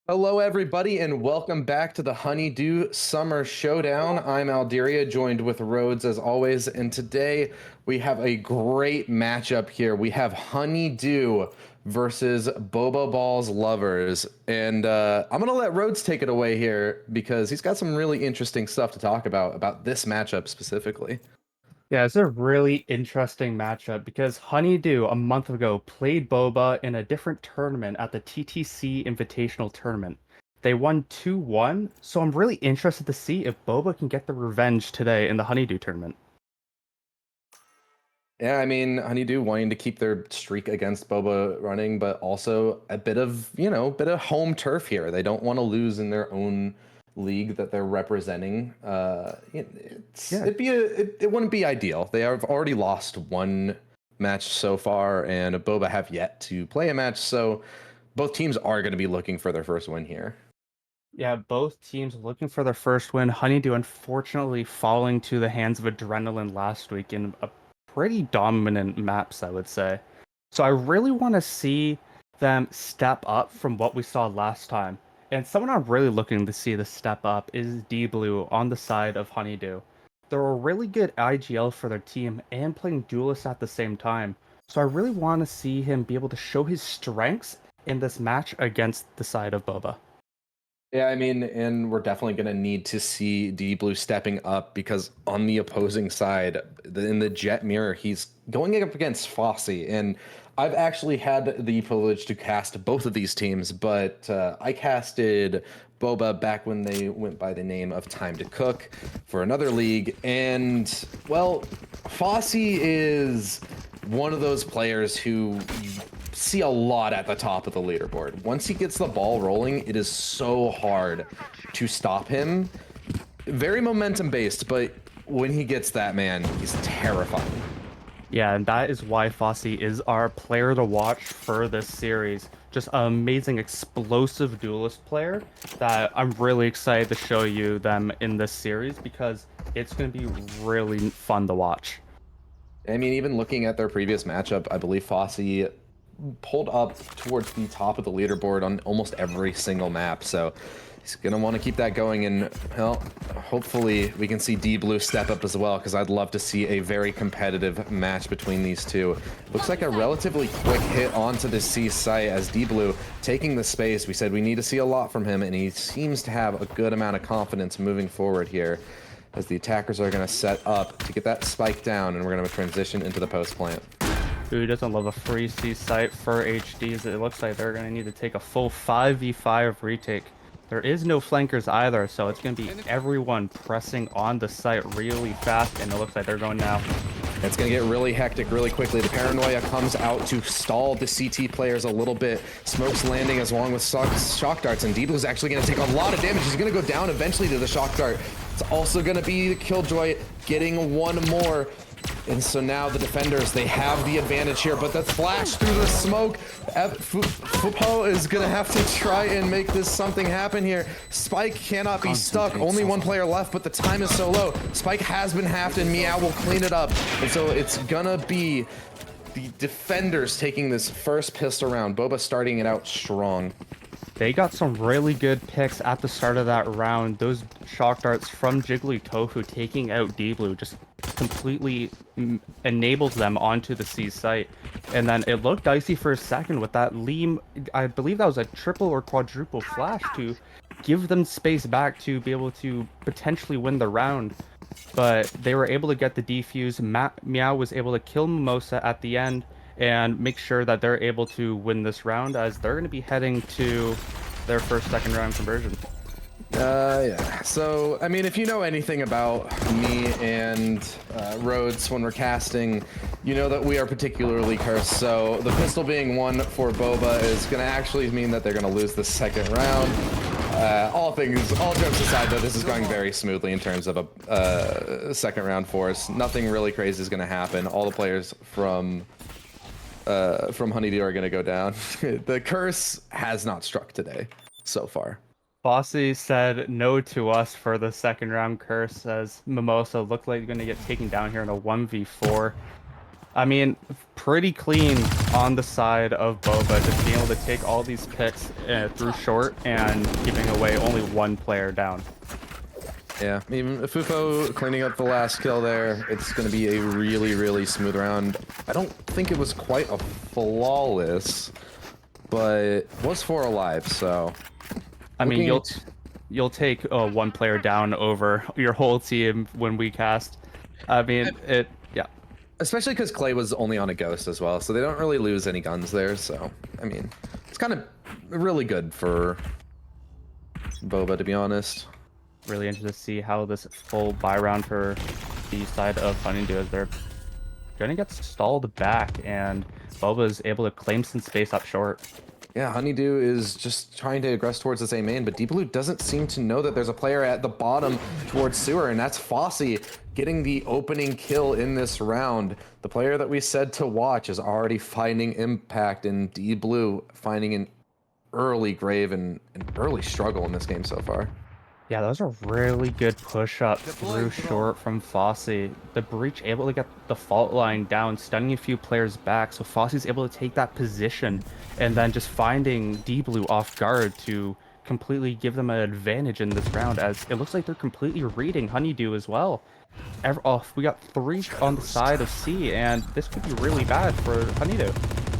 Hello, everybody, and welcome back to the Honeydew Summer Showdown. I'm Alderia, joined with Rhodes as always, and today we have a great matchup here. We have Honeydew versus Boba Ball's Lovers, and I'm gonna let Rhodes take it away here because he's got some really interesting stuff to talk about this matchup specifically. Yeah, it's a really interesting matchup because Honeydew a month ago played Boba in a different tournament at the TTC Invitational Tournament. They won 2-1, so I'm really interested to see if Boba can get the revenge today in the Honeydew tournament. Yeah, I mean, Honeydew wanting to keep their streak against Boba running, but also a bit of, bit of home turf here. They don't want to lose in their own league that they're representing. Yeah, It wouldn't be ideal. They have already lost one match so far, and Boba have yet to play a match, so both teams are going to be looking for their first win here. yeah, both teams looking for their first win. Honeydew unfortunately falling to the hands of Adrenaline last week in a pretty dominant maps, I would say. So I really want to see them step up from what we saw last time. And someone I'm really looking to see the step up is D Blue on the side of Honeydew. They're a really good IGL for their team and playing duelists at the same time. So I really want to see him be able to show his strengths in this match against the side of Boba. Yeah, I mean, and we're definitely going to need to see D Blue stepping up because on the opposing side, in the Jet Mirror, he's going up against Fosi. And I've actually had the privilege to cast both of these teams, but I casted Boba back when they went by the name of Time to Cook for another league. And, well, Fosi is one of those players who see a lot at the top of the leaderboard. Once he gets the ball rolling, it is so hard to stop him. Very momentum based, but when he gets that, man, he's terrifying. Yeah, and that is why Fosi is our player to watch for this series. Just an amazing, explosive duelist player that I'm really excited to show you them in this series because it's going to be really fun to watch. I mean, even looking at their previous matchup, I believe Fosi pulled up towards the top of the leaderboard on almost every single map. So he's going to want to keep that going. And, well, hopefully we can see D Blue step up as well, because I'd love to see a very competitive match between these two. Looks like a relatively quick hit onto the C site as D Blue taking the space. We said we need to see a lot from him, and he seems to have a good amount of confidence moving forward here, as the attackers are going to set up to get that spike down, and we're going to transition into the post plant. Who doesn't love a free C site for HDs? It looks like they're going to need to take a full 5v5 retake. There is no flankers either, so it's going to be everyone pressing on the site really fast, and it looks like they're going now. It's going to get really hectic really quickly. The Paranoia comes out to stall the CT players a little bit. Smoke's landing as long with shock darts, and D-Blue's actually going to take a lot of damage. He's going to go down eventually to the shock dart. It's also going to be the Killjoy getting one more. And so now the defenders, they have the advantage here, but that flash through the smoke, Fupo is going to have to try and make this something happen here. Spike cannot be stuck. Only one player left, but the time is so low. Spike has been halved, and Meow will clean it up. And so it's going to be the defenders taking this first pistol round. Boba starting it out strong. They got some really good picks at the start of that round. Those shock darts from Jiggly Tofu taking out D-Blue just completely enables them onto the C site. And then it looked dicey for a second with that Leem. I believe that was a triple or quadruple flash to give them space back to be able to potentially win the round. But they were able to get the defuse. Meow was able to kill Mimosa at the end and make sure that they're able to win this round, as they're going to be heading to their first second round conversion. Yeah. So, I mean, if you know anything about me and Rhodes when we're casting, you know that we are particularly cursed. So the pistol being one for Boba is going to actually mean that they're going to lose the second round. All jokes aside, though, this is going very smoothly in terms of a second round for us. Nothing really crazy is going to happen. All the players from Honeydew are going to go down. The curse has not struck today so far. Fosi said no to us for the second round curse, as Mimosa looked like going to get taken down here in a 1v4. I mean, pretty clean on the side of Boba, just being able to take all these picks through short and keeping away only one player down. Yeah, I mean, Fufo cleaning up the last kill there. It's going to be a really, really smooth round. I don't think it was quite a flawless, but it was 4 alive, so... I mean, you'll take one player down over your whole team when we cast. I mean, yeah. Especially because Clay was only on a ghost as well, so they don't really lose any guns there, so... I mean, it's kind of really good for Boba, to be honest. Really interested to see how this full buy round for the side of Honeydew is. They're gonna get stalled back, and Boba is able to claim some space up short. Yeah, Honeydew is just trying to aggress towards his A main, but Deep Blue doesn't seem to know that there's a player at the bottom towards sewer, and that's Fosi getting the opening kill in this round. The player that we said to watch is already finding impact, and Deep Blue finding an early grave and an early struggle in this game so far. Yeah, that was a really good push-up through short from Fosi. The Breach able to get the fault line down, stunning a few players back, so Fossy's able to take that position, and then just finding D-Blue off guard to completely give them an advantage in this round, as it looks like they're completely reading Honeydew as well. We got 3 on the side of C, and this could be really bad for Honeydew.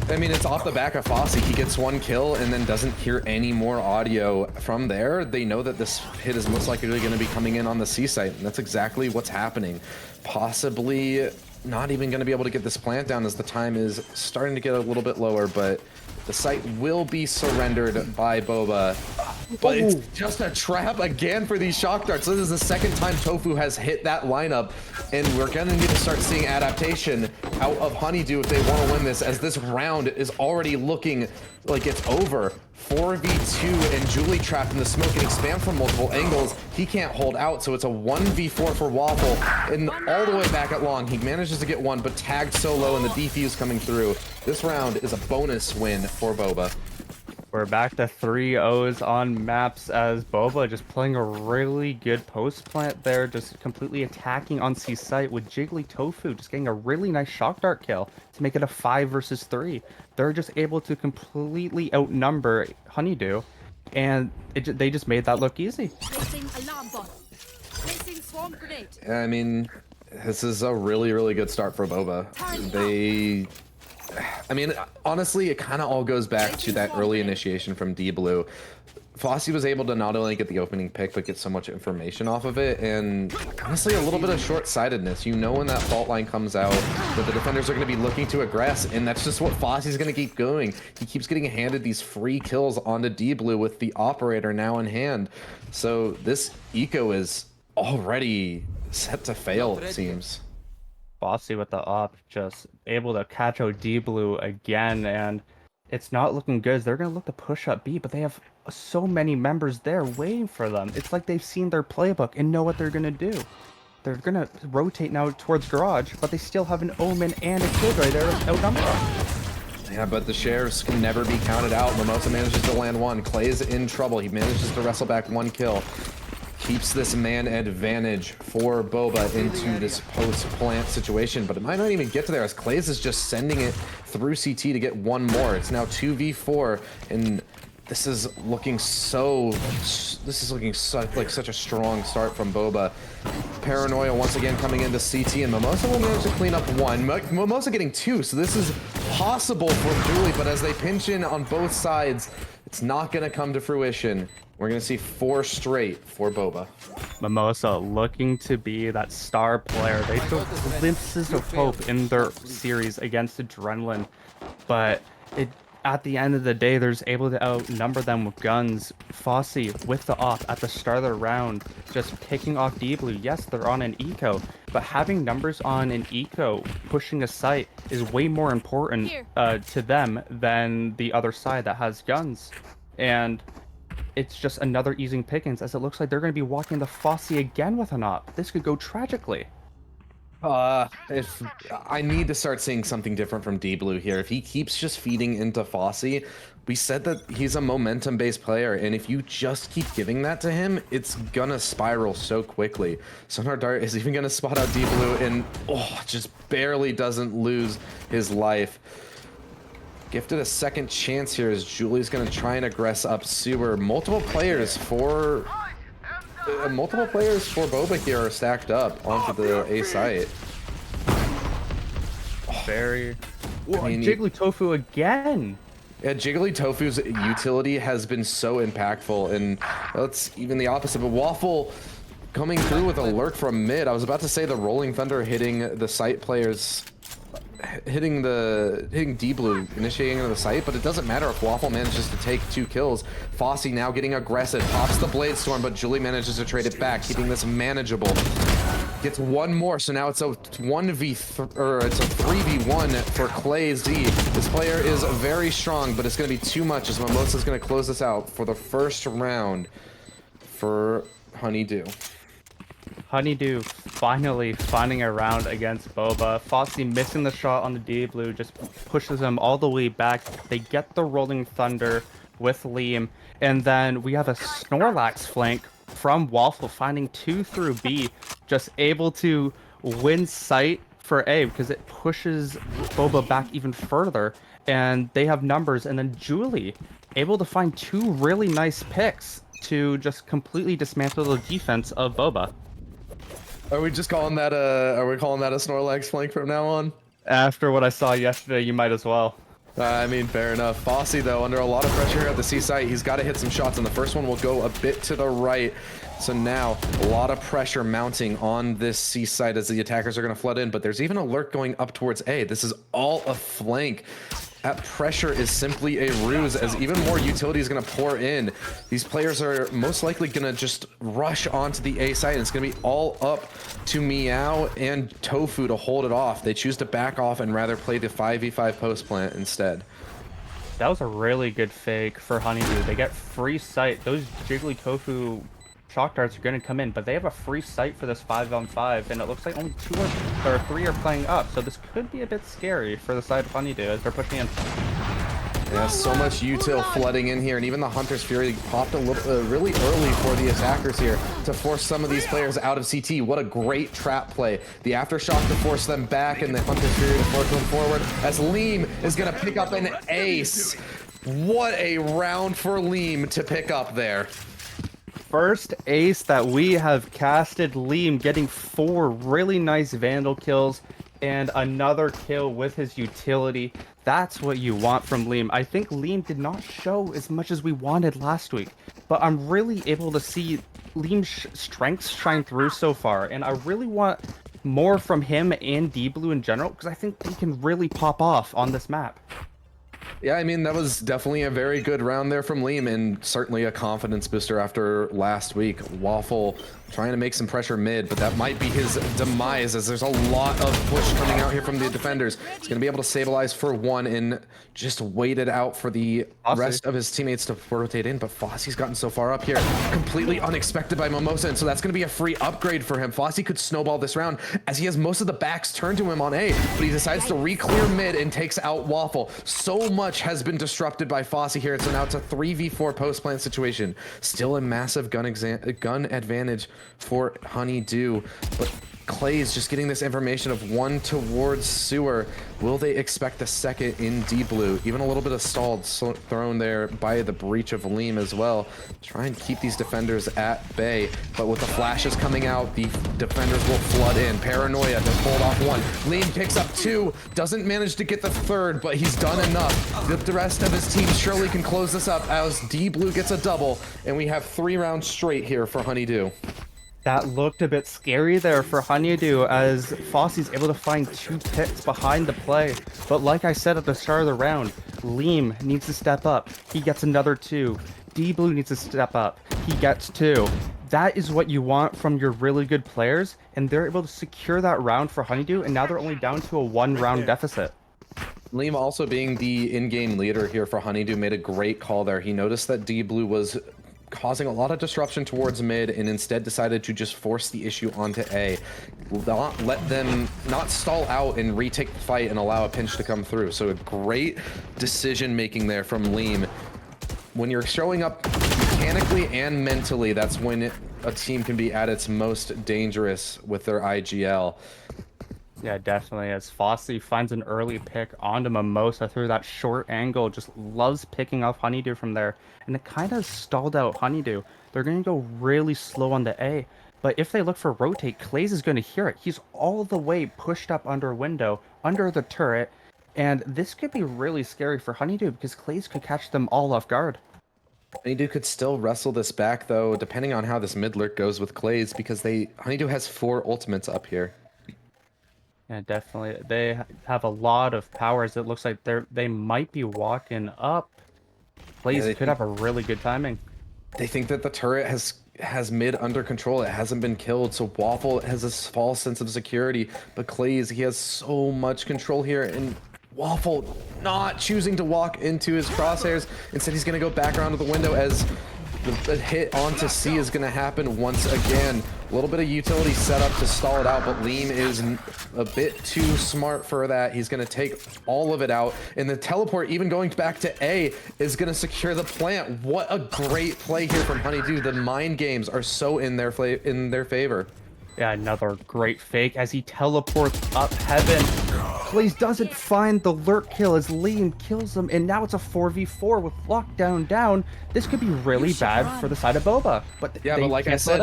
I mean, it's off the back of Fosi. He gets 1 kill and then doesn't hear any more audio from there. They know that this hit is most likely going to be coming in on the C site, and that's exactly what's happening. Possibly not even going to be able to get this plant down as the time is starting to get a little bit lower, but the site will be surrendered by Boba. But it's just a trap again for these shock darts. This is the second time Tofu has hit that lineup, and we're gonna need to start seeing adaptation out of Honeydew if they want to win this, as this round is already looking like it's over. 4v2 and Julie trapped in the smoke, getting spammed from multiple angles. He can't hold out, so it's a 1v4 for Waffle, and all the way back at long. He manages to get one, but tagged so low and the defuse coming through. This round is a bonus win for Boba. We're back to 3-0s on maps, as Boba just playing a really good post plant there, just completely attacking on C site with Jiggly Tofu, just getting a really nice shock dart kill to make it a 5 versus 3. They're just able to completely outnumber Honeydew, and they just made that look easy. I mean, this is a really, really good start for Boba. I mean, honestly, it kind of all goes back to that early initiation from D-Blue. Fosi was able to not only get the opening pick, but get so much information off of it, and honestly, a little bit of short-sightedness. You know when that fault line comes out, that the defenders are going to be looking to aggress, and that's just what Fosi's going to keep going. He keeps getting handed these free kills onto D-Blue with the operator now in hand. So this eco is already set to fail, it seems. Fosi with the op, just able to catch out D-Blue again, and it's not looking good. They're going to look to push up B, but they have so many members there waiting for them. It's like they've seen their playbook and know what they're going to do. They're going to rotate now towards Garage, but they still have an Omen and a Killjoy there to outnumber them. Yeah, but the shares can never be counted out. Mimosa manages to land 1. Clay's in trouble. He manages to wrestle back 1 kill. Keeps this man advantage for Boba into this post-plant situation, but it might not even get to there, as Clays is just sending it through CT to get 1 more. It's now 2v4, and this is looking like such a strong start from Boba. Paranoia once again coming into CT, and Mimosa will manage to clean up 1. Mimosa getting 2, so this is possible for Julie, but as they pinch in on both sides, it's not going to come to fruition. We're going to see 4 straight for Boba. Mimosa looking to be that star player. They show glimpses of hope in their series against Adrenaline, but at the end of the day, they're able to outnumber them with guns. Fosi with the op at the start of the round, just picking off D-Blue. Yes, they're on an eco, but having numbers on an eco pushing a site is way more important to them than the other side that has guns. And it's just another easing pickings, as it looks like they're going to be walking the Fosi again with an op. This could go tragically. If I need to start seeing something different from D Blue here. If he keeps just feeding into Fosi, we said that he's a momentum-based player, and if you just keep giving that to him, it's gonna spiral so quickly. Sonar Dart is even gonna spot out D Blue, and just barely doesn't lose his life. Gifted a second chance here as Julie's gonna try and aggress up sewer. Multiple players for Boba here are stacked up onto the A site. Very. I mean, Jiggly Tofu again. Yeah, Jiggly Tofu's utility has been so impactful, and that's even the opposite. But Waffle coming through with a lurk from mid. I was about to say the Rolling Thunder hitting the site players, hitting D Blue, initiating the site, but it doesn't matter if Waffle manages to take 2 kills. Fosi now getting aggressive, pops the Blade Storm, but Julie manages to trade it back, keeping this manageable. Gets one more, so now it's a 1v3, or it's a 3v1 for Clay's D. This player is very strong, but it's going to be too much as Mimosa's going to close this out for the first round for Honeydew. Honeydew finally finding a round against Boba. Fosi missing the shot on the D Blue just pushes him all the way back. They get the Rolling Thunder with Liam, and then we have a Snorlax flank from Waffle finding 2 through B, just able to win sight for A because it pushes Boba back even further, and they have numbers. And then Julie able to find 2 really nice picks to just completely dismantle the defense of Boba. Are we just calling that are we calling that a Snorlax flank from now on? After what I saw yesterday, you might as well. I mean, fair enough. Fosi, though, under a lot of pressure here at the C site, he's got to hit some shots, and the first one will go a bit to the right. So now, a lot of pressure mounting on this C site as the attackers are going to flood in, but there's even a lurk going up towards A. This is all a flank. That pressure is simply a ruse as even more utility is going to pour in. These players are most likely going to just rush onto the A site, and it's going to be all up to Meow and Tofu to hold it off. They choose to back off and rather play the 5v5 post plant instead. That was a really good fake for Honeydew. They get free sight. Those Jiggly Tofu shock darts are going to come in, but they have a free sight for this 5-on-5, and it looks like only 2 or 3 are playing up, so this could be a bit scary for the side of Honeydew as they're pushing in. Yeah, so much util flooding in here, and even the Hunter's Fury popped a little really early for the attackers here to force some of these players out of CT. What a great trap play. The Aftershock to force them back, and the Hunter's Fury to force them forward as Liam is going to pick up an ace. What a round for Liam to pick up there. First ace that we have casted. Liam getting 4 really nice Vandal kills and another kill with his utility. That's what you want from Liam. I think Liam did not show as much as we wanted last week, but I'm really able to see Liam's strengths shine through so far, and I really want more from him and D Blue in general because I think they can really pop off on this map. Yeah, I mean, that was definitely a very good round there from Liam, and certainly a confidence booster after last week. Waffle trying to make some pressure mid, but that might be his demise as there's a lot of push coming out here from the defenders. He's going to be able to stabilize for 1 and just wait it out for the rest of his teammates to rotate in, but Fosi's gotten so far up here. Completely unexpected by Mimosa, and so that's going to be a free upgrade for him. Fosi could snowball this round as he has most of the backs turned to him on A, but he decides to re-clear mid and takes out Waffle. So much has been disrupted by Fosi here, so now it's a 3v4 post-plant situation. Still a massive gun advantage for Honeydew, but Clay's just getting this information of 1 towards sewer. Will they expect the second in D Blue? Even a little bit of stalled thrown there by the breach of Liam as well. Try and keep these defenders at bay, but with the flashes coming out, the defenders will flood in. Paranoia to hold off 1. Liam picks up 2, doesn't manage to get the 3rd, but he's done enough. The rest of his team surely can close this up as D Blue gets a double, and we have 3 rounds straight here for Honeydew. That looked a bit scary there for Honeydew as Fosi's able to find 2 picks behind the play. But like I said at the start of the round, Liam needs to step up. He gets another 2. D Blue needs to step up. He gets 2. That is what you want from your really good players, and they're able to secure that round for Honeydew, and now they're only down to a 1-round deficit. Liam, also being the in-game leader here for Honeydew, made a great call there. He noticed that D Blue was causing a lot of disruption towards mid, and instead decided to just force the issue onto A. Not let them not stall out and retake the fight and allow a pinch to come through. So a great decision making there from Liam. When you're showing up mechanically and mentally, that's when a team can be at its most dangerous with their IGL. Yeah, definitely. As Fosi finds an early pick onto Mimosa through that short angle, just loves picking off Honeydew from there. And it kind of stalled out Honeydew. They're going to go really slow on the A. But if they look for rotate, Clays is going to hear it. He's all the way pushed up under window, under the turret. And this could be really scary for Honeydew because Clays could catch them all off guard. Honeydew could still wrestle this back, though, depending on how this mid lurk goes with Clays, because Honeydew has 4 ultimates up here. Yeah, definitely. They have a lot of powers. It looks like they might be walking up. Clays could have a really good timing. They think that the turret has mid under control. It hasn't been killed, so Waffle has this false sense of security. But Clays, he has so much control here, and Waffle not choosing to walk into his crosshairs. Instead, he's going to go back around to the window as the hit onto C is going to happen once again. A little bit of utility set up to stall it out, but Liam is a bit too smart for that. He's going to take all of it out, and the teleport, even going back to A, is going to secure the plant. What a great play here from Honeydew. The mind games are so in their favor. Yeah, another great fake as he teleports up heaven. Clays doesn't find the lurk kill as Liam kills him, and now it's a 4v4 with lockdown down. This could be really bad for the side of Boba. But yeah, but like I said,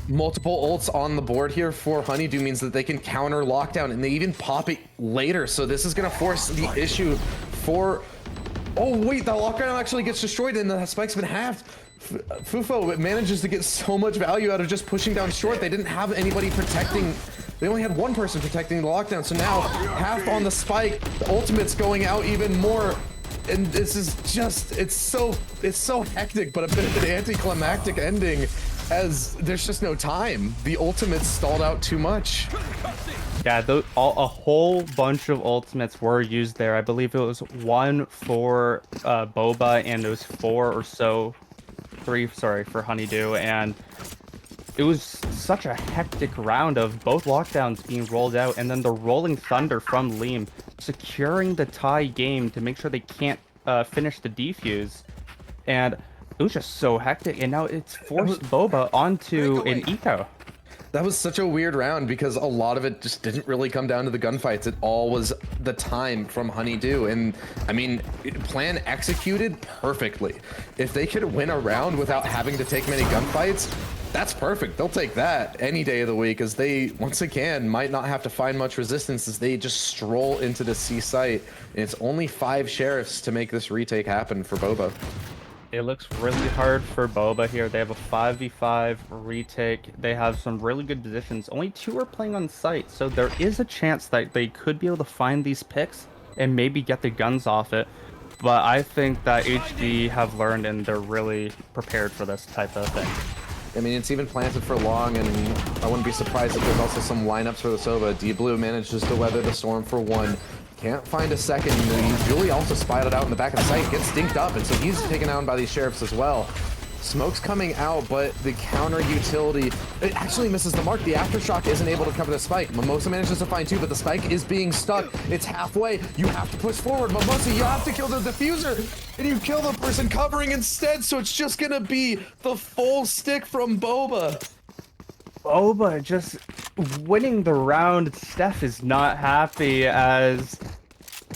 multiple ults on the board here for Honeydew means that they can counter lockdown, and they even pop it later. So this is going to force the issue for... Oh, wait, the lockdown actually gets destroyed, and the spike's been halved. Fufo manages to get so much value out of just pushing down short. They didn't have anybody protecting. They only had one person protecting the lockdown. So now half on the spike, the ultimate's going out even more. And this is just, it's so hectic, but a bit of an anticlimactic ending as there's just no time. The ultimate's stalled out too much. Yeah, a whole bunch of ultimates were used there. I believe it was 1 for Boba, and it was 4 or so. 3, sorry, for Honeydew, and it was such a hectic round of both lockdowns being rolled out, and then the rolling thunder from Liam securing the tie game to make sure they can't finish the defuse, and it was just so hectic, and now it's forced Boba onto an eco. That was such a weird round because a lot of it just didn't really come down to the gunfights. It all was the time from Honeydew. And I mean, plan executed perfectly. If they could win a round without having to take many gunfights, that's perfect. They'll take that any day of the week, as they, once again, might not have to find much resistance as they just stroll into the C site. And it's only 5 sheriffs to make this retake happen for Boba. It looks really hard for Boba here. They have a 5v5 retake. They have some really good positions. Only 2 are playing on site, so there is a chance that they could be able to find these picks and maybe get the guns off it. But I think that HD have learned and they're really prepared for this type of thing. I mean, it's even planted for long, and I wouldn't be surprised if there's also some lineups for the Sova. D-Blue manages to weather the storm for 1. Can't find a second. Julie also spied it out in the back of the site, gets dinked up, and so he's taken down by these sheriffs as well. Smoke's coming out, but the counter utility, it actually misses the mark. The aftershock isn't able to cover the spike. Mimosa manages to find 2, but the spike is being stuck. It's halfway. You have to push forward. Mimosa, you have to kill the diffuser, and you kill the person covering instead, so it's just gonna be the full stick from Boba. Boba just winning the round. Steph is not happy as,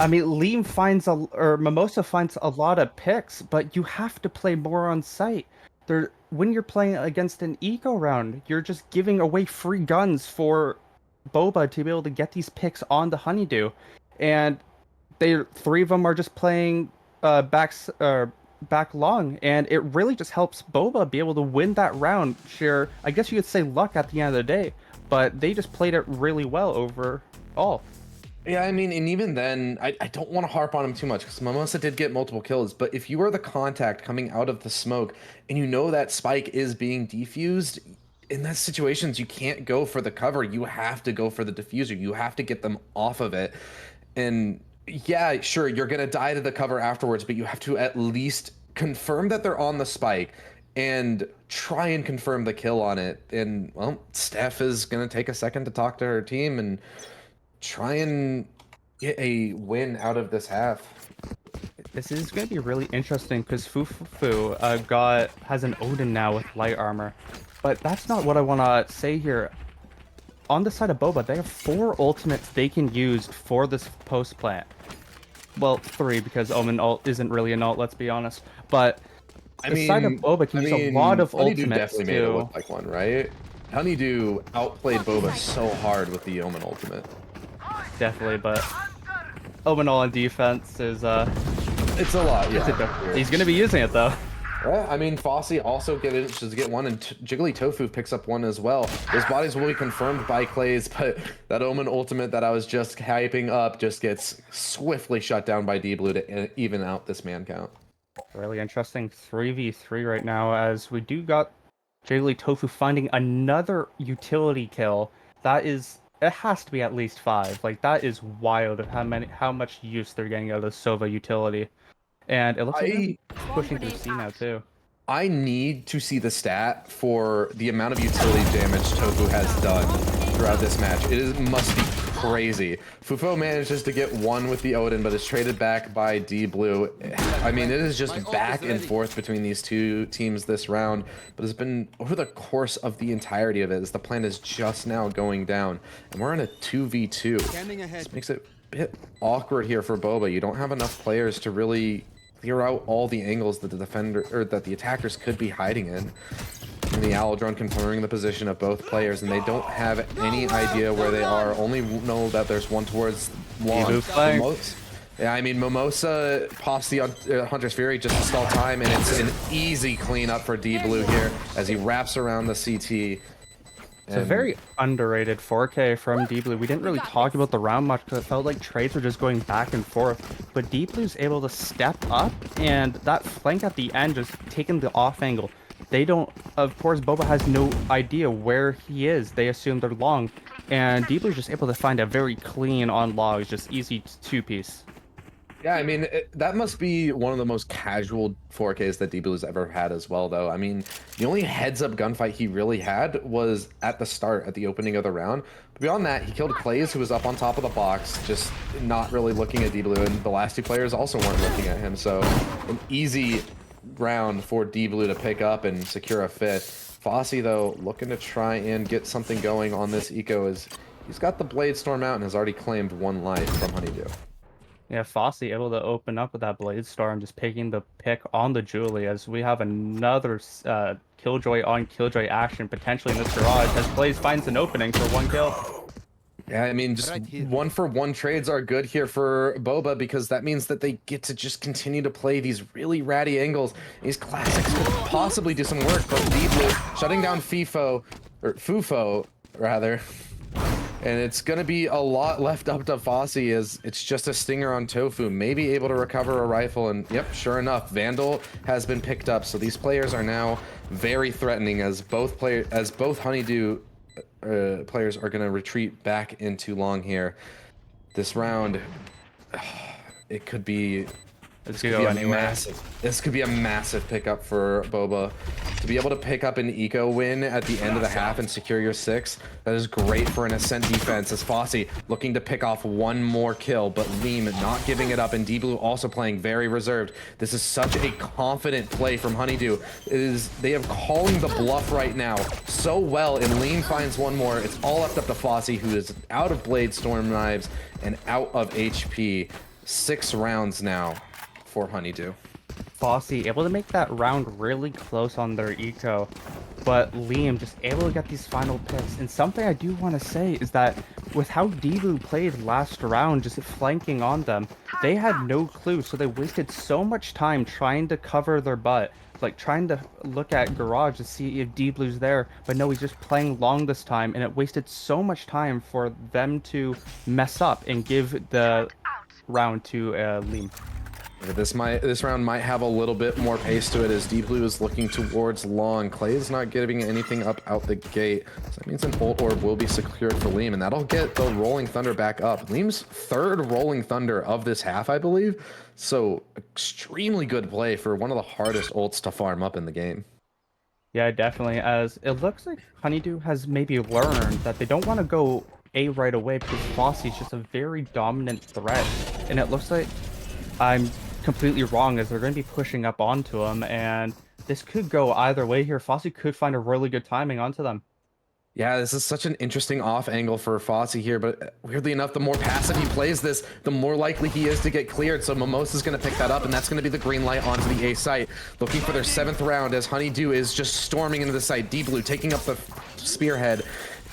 I mean, Liam finds Mimosa finds a lot of picks, but you have to play more on site. When you're playing against an eco round, you're just giving away free guns for Boba to be able to get these picks on the Honeydew, and 3 of them are just playing back long, and it really just helps Boba be able to win that round. Sure, I guess you could say luck at the end of the day, but they just played it really well overall. Yeah, I mean, and even then, I don't want to harp on him too much because Mimosa did get multiple kills, but if you are the contact coming out of the smoke and you know that spike is being defused, in those situations, you can't go for the cover. You have to go for the diffuser. You have to get them off of it. And yeah, sure, you're going to die to the cover afterwards, but you have to at least confirm that they're on the spike and try and confirm the kill on it. And well, Steph is gonna take a second to talk to her team and try and get a win out of this half. This is going to be really interesting because Fufu has an Odin now with light armor. But that's not what I want to say here. On the side of Boba, they have 4 ultimates they can use for this post plant. Well, 3 because Omen ult isn't really an ult, let's be honest. But the side of Boba can use a lot of Honeydew ultimates definitely made it look like one, right? Honeydew outplayed Boba so hard with the Omen ultimate. Definitely, but Omen ult on defense is It's a lot, yeah. He's going to be using it though. Yeah, I mean, Fosi also get one, and Jiggly Tofu picks up one as well. Those bodies will be confirmed by Clays, but that Omen ultimate that I was just hyping up just gets swiftly shut down by D-Blue to even out this man count. Really interesting 3v3 right now, as we do got Jiggly Tofu finding another utility kill. It has to be at least 5. Like, that is wild of how much use they're getting out of the Sova utility. And it looks like they're pushing through C now too. I need to see the stat for the amount of utility damage Tofu has done throughout this match. Must be crazy. Fufo manages to get one with the Odin, but is traded back by D-Blue. I mean, it is just back and forth between these two teams this round, but it's been over the course of the entirety of it, as the plan is just now going down. And we're in a 2v2. This makes it a bit awkward here for Boba. You don't have enough players to really clear out all the angles that the attackers could be hiding in. And the Owl drone confirming the position of both players, and they don't have any idea where they are. Only know that there's one towards long. Yeah, I mean, Mimosa posse on Hunter's Fury just to stall time, and it's an easy cleanup for D-Blue here as he wraps around the CT. It's a very underrated 4K from D-Blue. We didn't really talk about the round much because it felt like trades were just going back and forth. But D-Blue's able to step up, and that flank at the end just taking the off angle. They don't, of course, Boba has no idea where he is. They assume they're long, and D-Blue's just able to find a very clean on logs, just easy 2-piece. Yeah, I mean, that must be one of the most casual 4Ks that D-Blue's ever had as well, though. I mean, the only heads-up gunfight he really had was at the start, at the opening of the round. But beyond that, he killed Clays, who was up on top of the box, just not really looking at D-Blue, and the last 2 players also weren't looking at him, so an easy round for D-Blue to pick up and secure a 5th. Fosi, though, looking to try and get something going on this eco, as he's got the Blade Storm out and has already claimed 1 life from Honeydew. Yeah, Fosi able to open up with that Blade Storm, just taking the pick on the Julie, as we have another Killjoy on Killjoy action potentially in this garage, as Blaze finds an opening for 1 kill. Yeah, I mean, just 1-for-1 trades are good here for Boba, because that means that they get to just continue to play these really ratty angles. These classics could possibly do some work, but D-Blue shutting down Fufo, rather. And it's going to be a lot left up to Fosi, as it's just a stinger on Tofu, maybe able to recover a rifle. And yep, sure enough, Vandal has been picked up. So these players are now very threatening, as both Honeydew players are going to retreat back into long here. This round, it could be... This could be a massive pickup for Boba. To be able to pick up an eco win at the end of the half and secure your 6, that is great for an Ascent defense, as Fosi looking to pick off 1 more kill, but Leem not giving it up, and D-Blue also playing very reserved. This is such a confident play from Honeydew. They are calling the bluff right now so well, and Leem finds 1 more. It's all left up to Fosi, who is out of Blade Storm Knives and out of HP. 6 rounds now for Honeydew. Fosi able to make that round really close on their eco, but Liam just able to get these final picks. And something I do want to say is that with how D-Blue played last round, just flanking on them, they had no clue, so they wasted so much time trying to cover their butt, like trying to look at garage to see if D-Blue's there, but no, he's just playing long this time, and it wasted so much time for them to mess up and give the round to Liam. This round might have a little bit more pace to it, as D-Blue is looking towards long. Clay is not giving anything up out the gate, so that means an ult orb will be secured for Liam, and that'll get the Rolling Thunder back up. Liam's 3rd Rolling Thunder of this half, I believe, so extremely good play for one of the hardest ults to farm up in the game. Yeah, definitely. As it looks like Honeydew has maybe learned that they don't want to go A right away because Fossy's just a very dominant threat. And it looks like I'm completely wrong as they're going to be pushing up onto him. And this could go either way here. Fossy could find a really good timing onto them. Yeah, this is such an interesting off angle for Fosi here, but weirdly enough, the more passive he plays this, the more likely he is to get cleared. So Mimosa's going to pick that up, and that's going to be the green light onto the A site. Looking for their 7th round as Honeydew is just storming into the site. D-Blue taking up the spearhead,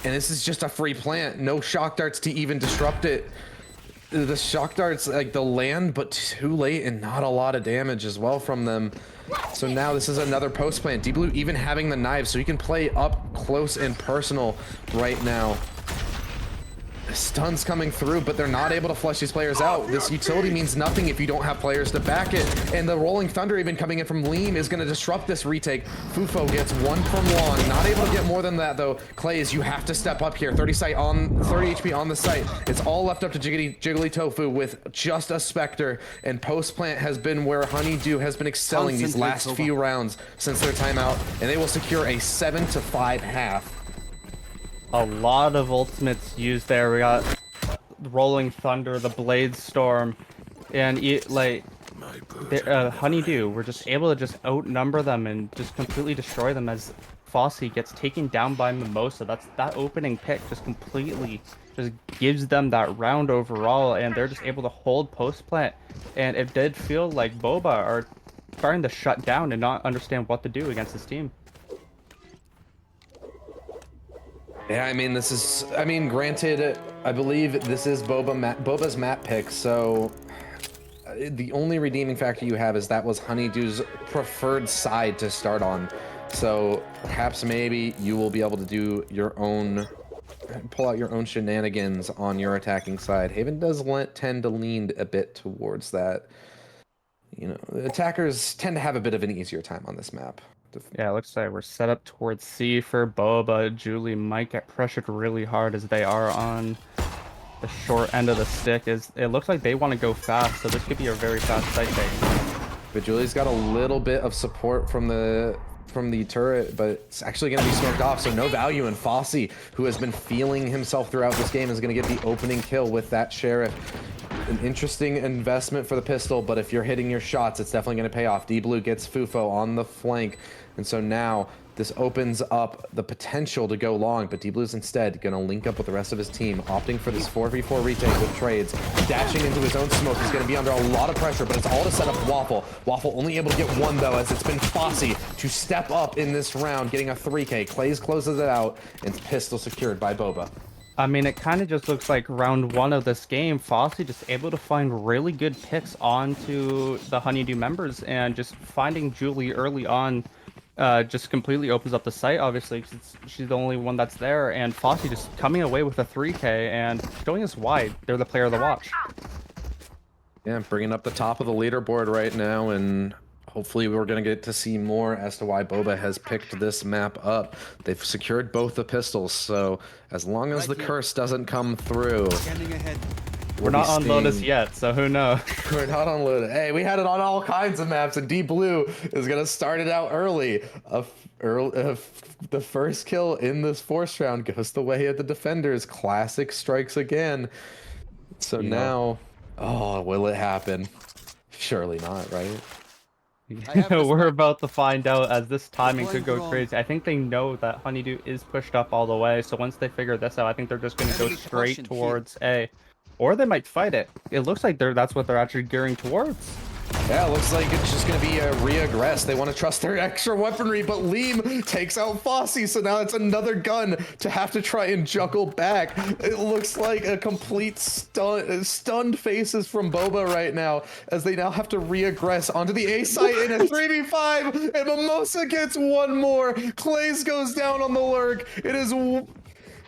and this is just a free plant. No shock darts to even disrupt it. The shock darts, like, the land, but too late and not a lot of damage as well from them. So now this is another post plant. D-Blue even having the knives, so he can play up close and personal right now. Stuns coming through, but they're not able to flush these players out. This utility means nothing if you don't have players to back it. And the Rolling Thunder even coming in from Lean is going to disrupt this retake. Fufo gets 1 from Long. Not able to get more than that, though. Clays, you have to step up here. 30 HP on the site. It's all left up to Jiggly Tofu with just a Spectre. And post plant has been where Honeydew has been excelling these last few rounds since their timeout. And they will secure a 7-5 half. A lot of ultimates used there. We got Rolling Thunder, the Blade Storm, and Honeydew were just able to just outnumber them and just completely destroy them as Fosi gets taken down by Mimosa. That opening pick just completely just gives them that round overall, and they're just able to hold post plant. And it did feel like Boba are starting to shut down and not understand what to do against this team. Yeah, I mean, granted, I believe this is Boba's map pick, so the only redeeming factor you have is that was Honeydew's preferred side to start on. So perhaps maybe you will be able to do your own, pull out your own shenanigans on your attacking side. Haven does tend to lean a bit towards that. You know, the attackers tend to have a bit of an easier time on this map. Yeah, it looks like we're set up towards C for Boba. Julie might get pressured really hard as they are on the short end of the stick. It looks like they want to go fast, so this could be a very fast site take. But Julie's got a little bit of support from the turret, but it's actually going to be smoked off, so no value in Fosi, who has been feeling himself throughout this game, is going to get the opening kill with that Sheriff. An interesting investment for the pistol, but if you're hitting your shots, it's definitely going to pay off. D-Blue gets Fufo on the flank, and so now this opens up the potential to go long, but D-Blue's instead going to link up with the rest of his team, opting for this 4v4 retake with trades. Dashing into his own smoke. He's going to be under a lot of pressure, but it's all to set up Waffle. Waffle only able to get 1, though, as it's been Fosi to step up in this round, getting a 3k. Clays closes it out, and pistol secured by Boba. I mean, it kind of just looks like round 1 of this game, Fosi just able to find really good picks onto the Honeydew members, and just finding Julie early on just completely opens up the site, obviously, because she's the only one that's there, and Fosi just coming away with a 3k and showing us why they're the player of the watch. Yeah, bringing up the top of the leaderboard right now, and hopefully we're going to get to see more as to why Boba has picked this map up. They've secured both the pistols, so as long as the curse doesn't come through... We're not on Lotus yet, so who knows? We're not on Lotus. Hey, we had it on all kinds of maps, and D-Blue is going to start it out early. The first kill in this 4th round goes the way of the defenders. Classic strikes again. So now... Oh, will it happen? Surely not, right? We're about to find out, as this timing could go crazy. I think they know that Honeydew is pushed up all the way, so once they figure this out, I think they're just going to go straight towards A. Or they might fight it. It looks like that's what they're actually gearing towards. Yeah, it looks like it's just going to be a re-aggress. They want to trust their extra weaponry, but Liam takes out Fosi, so now it's another gun to have to try and juggle back. It looks like a complete stunned faces from Boba right now, as they now have to re-aggress onto the A site in a 3v5, and Mimosa gets 1 more. Clays goes down on the lurk.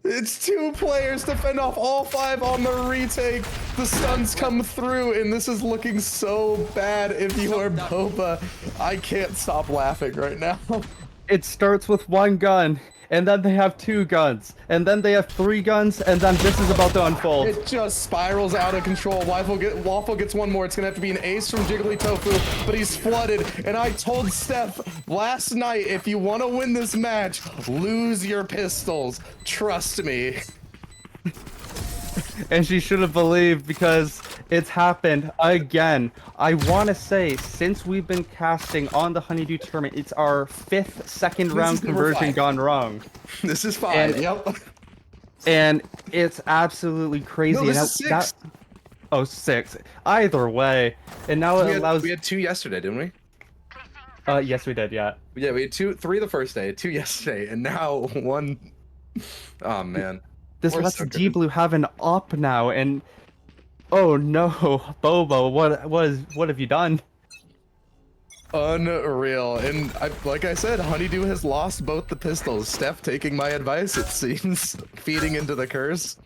It's 2 players to fend off all 5 on the retake. The stuns come through, and this is looking so bad if you are Boba. I can't stop laughing right now. it starts with 1 gun, and then they have 2 guns, and then they have 3 guns, and then this is about to unfold. It just spirals out of control. Waffle gets one more. It's gonna have to be an ace from Jiggly Tofu, but he's flooded. And I told Steph last night, if you want to win this match, lose your pistols. Trust me. And she should have believed, because it's happened again. I want to say, since we've been casting on the Honeydew tournament, it's our 5th second round conversion gone wrong. This is fine. Yep. And it's absolutely crazy. No, this is 6. Oh, 6. Either way. And now it allows... We had 2 yesterday, didn't we? Yes, we did, yeah. Yeah, we had 3 the first day, 2 yesterday, and now 1. Oh, man. This lets D Blue have an op now, and... Oh no, Boba, what have you done? Unreal. And like I said, Honeydew has lost both the pistols. Steph taking my advice, it seems, feeding into the curse.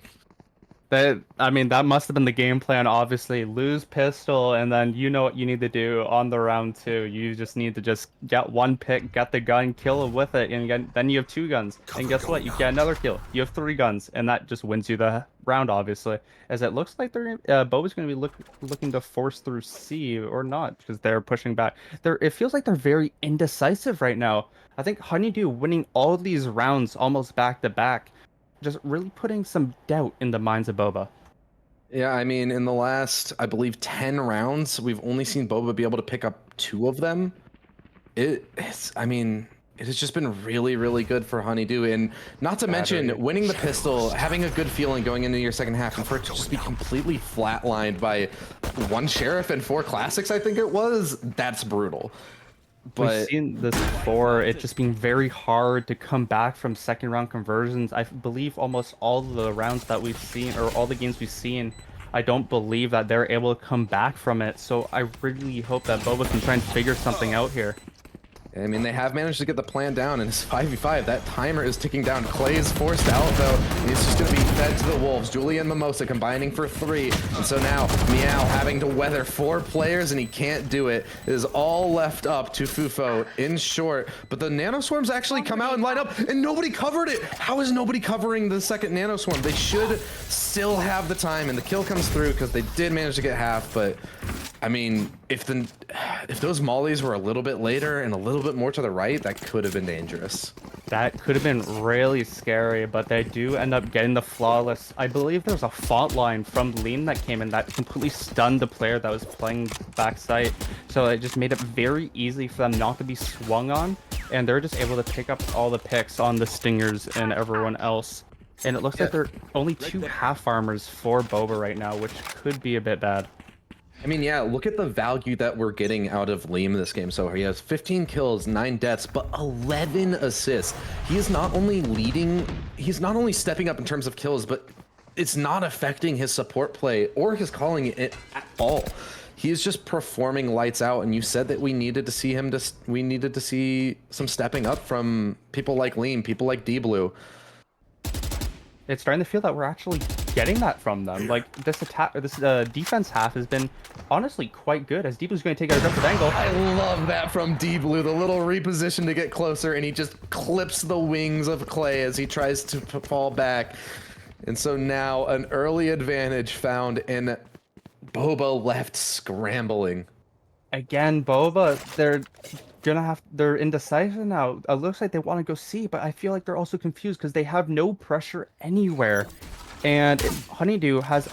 That must have been the game plan, obviously. Lose pistol, and then you know what you need to do on the round 2. You just need to just get 1 pick, get the gun, kill him with it, and then you have 2 guns. And guess what? You get another kill. You have 3 guns, and that just wins you the round, obviously. As it looks like Boba's going to be looking to force through C, or not, because they're pushing back. It feels like they're very indecisive right now. I think Honeydew winning all of these rounds almost back-to-back, just really putting some doubt in the minds of Boba. Yeah, I mean, in the last, I believe, 10 rounds, we've only seen Boba be able to pick up 2 of them. It has just been really, really good for Honeydew. And not to mention, winning the pistol, having a good feeling going into your second half, and for it to just be completely flatlined by 1 Sheriff and 4 Classics, I think it was, that's brutal. But we've seen this before, it just being very hard to come back from second round conversions. I believe almost all the rounds that we've seen, or all the games we've seen, I don't believe that they're able to come back from it. So I really hope that Boba can try and figure something out here. I mean, they have managed to get the plan down, and it's 5v5. That timer is ticking down. Clay is forced out, though. He's just going to be fed to the wolves. Julie and Mimosa combining for 3. And so now, Meow having to weather 4 players, and he can't do it. It is all left up to Fufo in short. But the Nanoswarms actually come out and light up, and nobody covered it. How is nobody covering the second Nanoswarm? They should still have the time, and the kill comes through because they did manage to get half, but... I mean, if those mollies were a little bit later and a little bit more to the right, that could have been dangerous. That could have been really scary, but they do end up getting the flawless. I believe there was a fault line from Lean that came in that completely stunned the player that was playing backside. So it just made it very easy for them not to be swung on, and they're just able to pick up all the picks on the Stingers and everyone else. And it looks like there are only 2 half armors for Boba right now, which could be a bit bad. I mean, yeah, look at the value that we're getting out of Liam this game. So he has 15 kills, 9 deaths, but 11 assists. He is not only leading, he's not only stepping up in terms of kills, but it's not affecting his support play or his calling it at all. He is just performing lights out, and you said that we needed to see him, we needed to see some stepping up from people like Liam, people like D-Blue. It's starting to feel that we're actually getting that from them. Like, this attack, or this defense half has been honestly quite good, as D-Blue's going to take out a aggressive angle. I love that from D-Blue, the little reposition to get closer, and he just clips the wings of Clay as he tries to fall back. And so now an early advantage found in Boba left scrambling. Again, Boba, they're indecisive now. It looks like they want to go C, but I feel like they're also confused because they have no pressure anywhere. And Honeydew has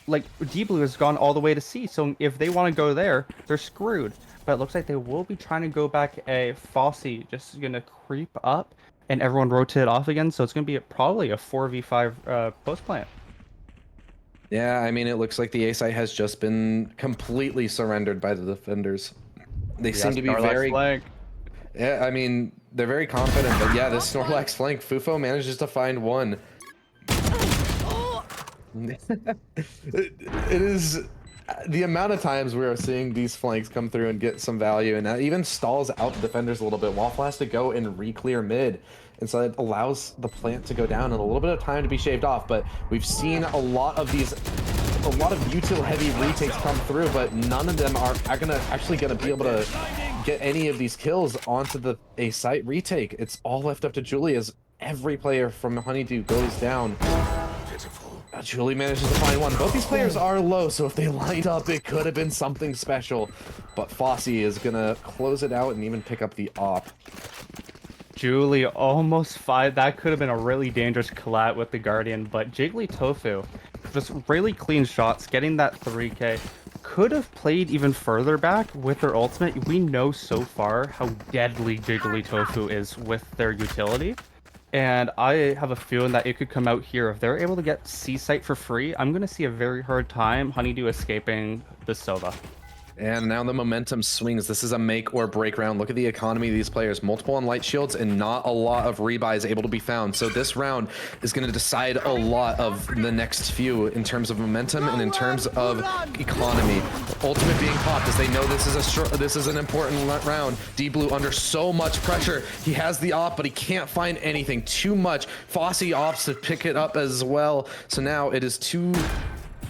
D-Blue has gone all the way to C, so if they want to go there, they're screwed. But it looks like they will be trying to go back A. Fosi just gonna creep up, and everyone rotate off again, so it's gonna be probably a 4v5 post plant. Yeah, I mean, it looks like the A site has just been completely surrendered by the defenders. They seem to be very... flank. Yeah, I mean, they're very confident, but yeah, this Snorlax flank, Fufo manages to find one. It is... The amount of times we are seeing these flanks come through and get some value, and that even stalls out the defenders a little bit. Waffle has to go and re-clear mid, and so it allows the plant to go down and a little bit of time to be shaved off. But we've seen a lot of util heavy retakes come through, but none of them are actually gonna be able to get any of these kills onto the A site retake. It's all left up to Julie as every player from Honeydew goes down. Julie manages to find one. Both these players are low, so if they lined up, it could have been something special. But Fosi is gonna close it out and even pick up the op. Julie almost fired. That could have been a really dangerous collat with the Guardian, but Jiggly Tofu, just really clean shots, getting that 3K. Could have played even further back with their ultimate. We know so far how deadly Jiggly Tofu is with their utility. And I have a feeling that it could come out here. If they're able to get C-Site for free, I'm going to see a very hard time Honeydew escaping the Sova. And now the momentum swings. This is a make or break round. Look at the economy of these players. Multiple on light shields and not a lot of rebuys able to be found. So this round is going to decide a lot of the next few in terms of momentum and in terms of economy. Ultimate being popped as they know this is an important round. D-Blue under so much pressure. He has the op, but he can't find anything. Too much. Fosi opts to pick it up as well. So now it is two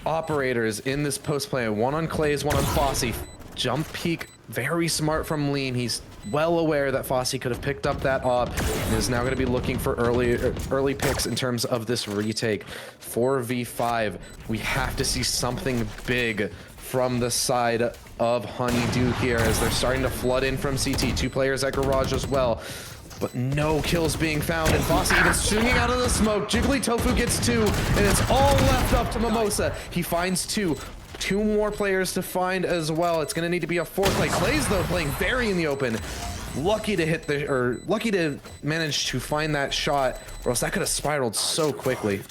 operators in this post play, one on Clays, one on Fosi. Jump peek, very smart from Lean. He's well aware that Fosi could have picked up that op and is now going to be looking for early picks in terms of this retake. 4v5, we have to see something big from the side of Honeydew here as they're starting to flood in from CT. Two players at Garage as well. But no kills being found, and Fosi even swinging out of the smoke. Jiggly Tofu gets two, and it's all left up to Mimosa. He finds two. Two more players to find as well. It's gonna need to be a fourth play. Clays though playing very in the open. Lucky to manage to find that shot, or else that could have spiraled so quickly.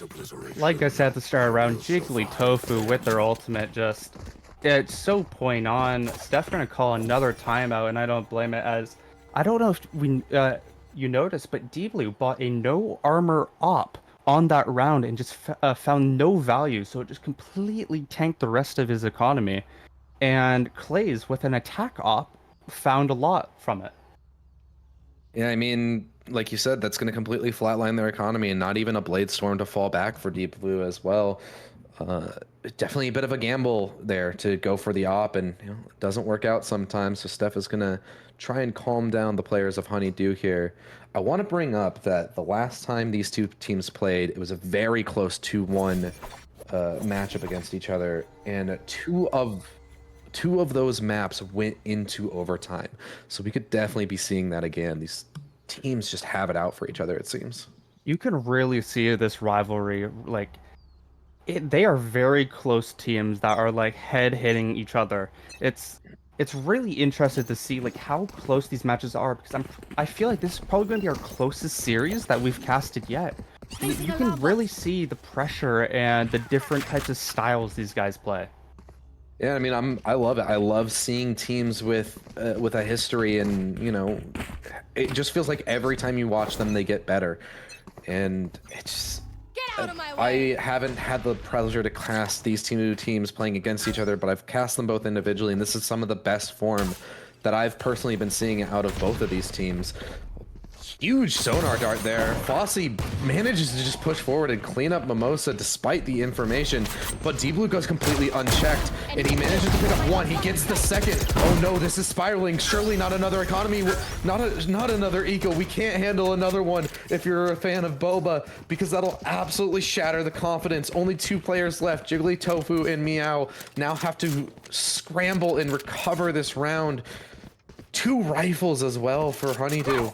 Like I said at the start around, Jiggly Tofu with their ultimate just, it's so point on. Steph's gonna call another timeout, and I don't blame it, as I don't know if you noticed, but D-Blue bought a no armor op on that round and just found no value, so it just completely tanked the rest of his economy. And Clays with an attack op found a lot from it. Yeah, I mean, like you said, that's going to completely flatline their economy, and not even a Blade Storm to fall back for Deep Blue as well. Definitely a bit of a gamble there to go for the op, and it doesn't work out sometimes. So Steph is going to try and calm down the players of Honeydew here. I want to bring up that the last time these two teams played, it was a very close 2-1 matchup against each other, and two of those maps went into overtime. So we could definitely be seeing that again. These teams just have it out for each other, it seems. You can really see this rivalry, like, they are very close teams that are like head hitting each other. It's really interesting to see like how close these matches are, because I feel like this is probably going to be our closest series that we've casted yet. You can really see the pressure and the different types of styles these guys play. Yeah, I mean, I love it. I love seeing teams with a history, and it just feels like every time you watch them, they get better, and it's. I haven't had the pleasure to cast these two teams playing against each other, but I've cast them both individually, and this is some of the best form that I've personally been seeing out of both of these teams. Huge sonar dart there. Fosi manages to just push forward and clean up Mimosa despite the information, but D-Blue goes completely unchecked, and he manages to pick up one. He gets the second. Oh no, this is spiraling. Surely not another economy, not another eco. We can't handle another one if you're a fan of Boba, because that'll absolutely shatter the confidence. Only two players left. Jiggly Tofu and Meow now have to scramble and recover this round. Two rifles as well for Honeydew.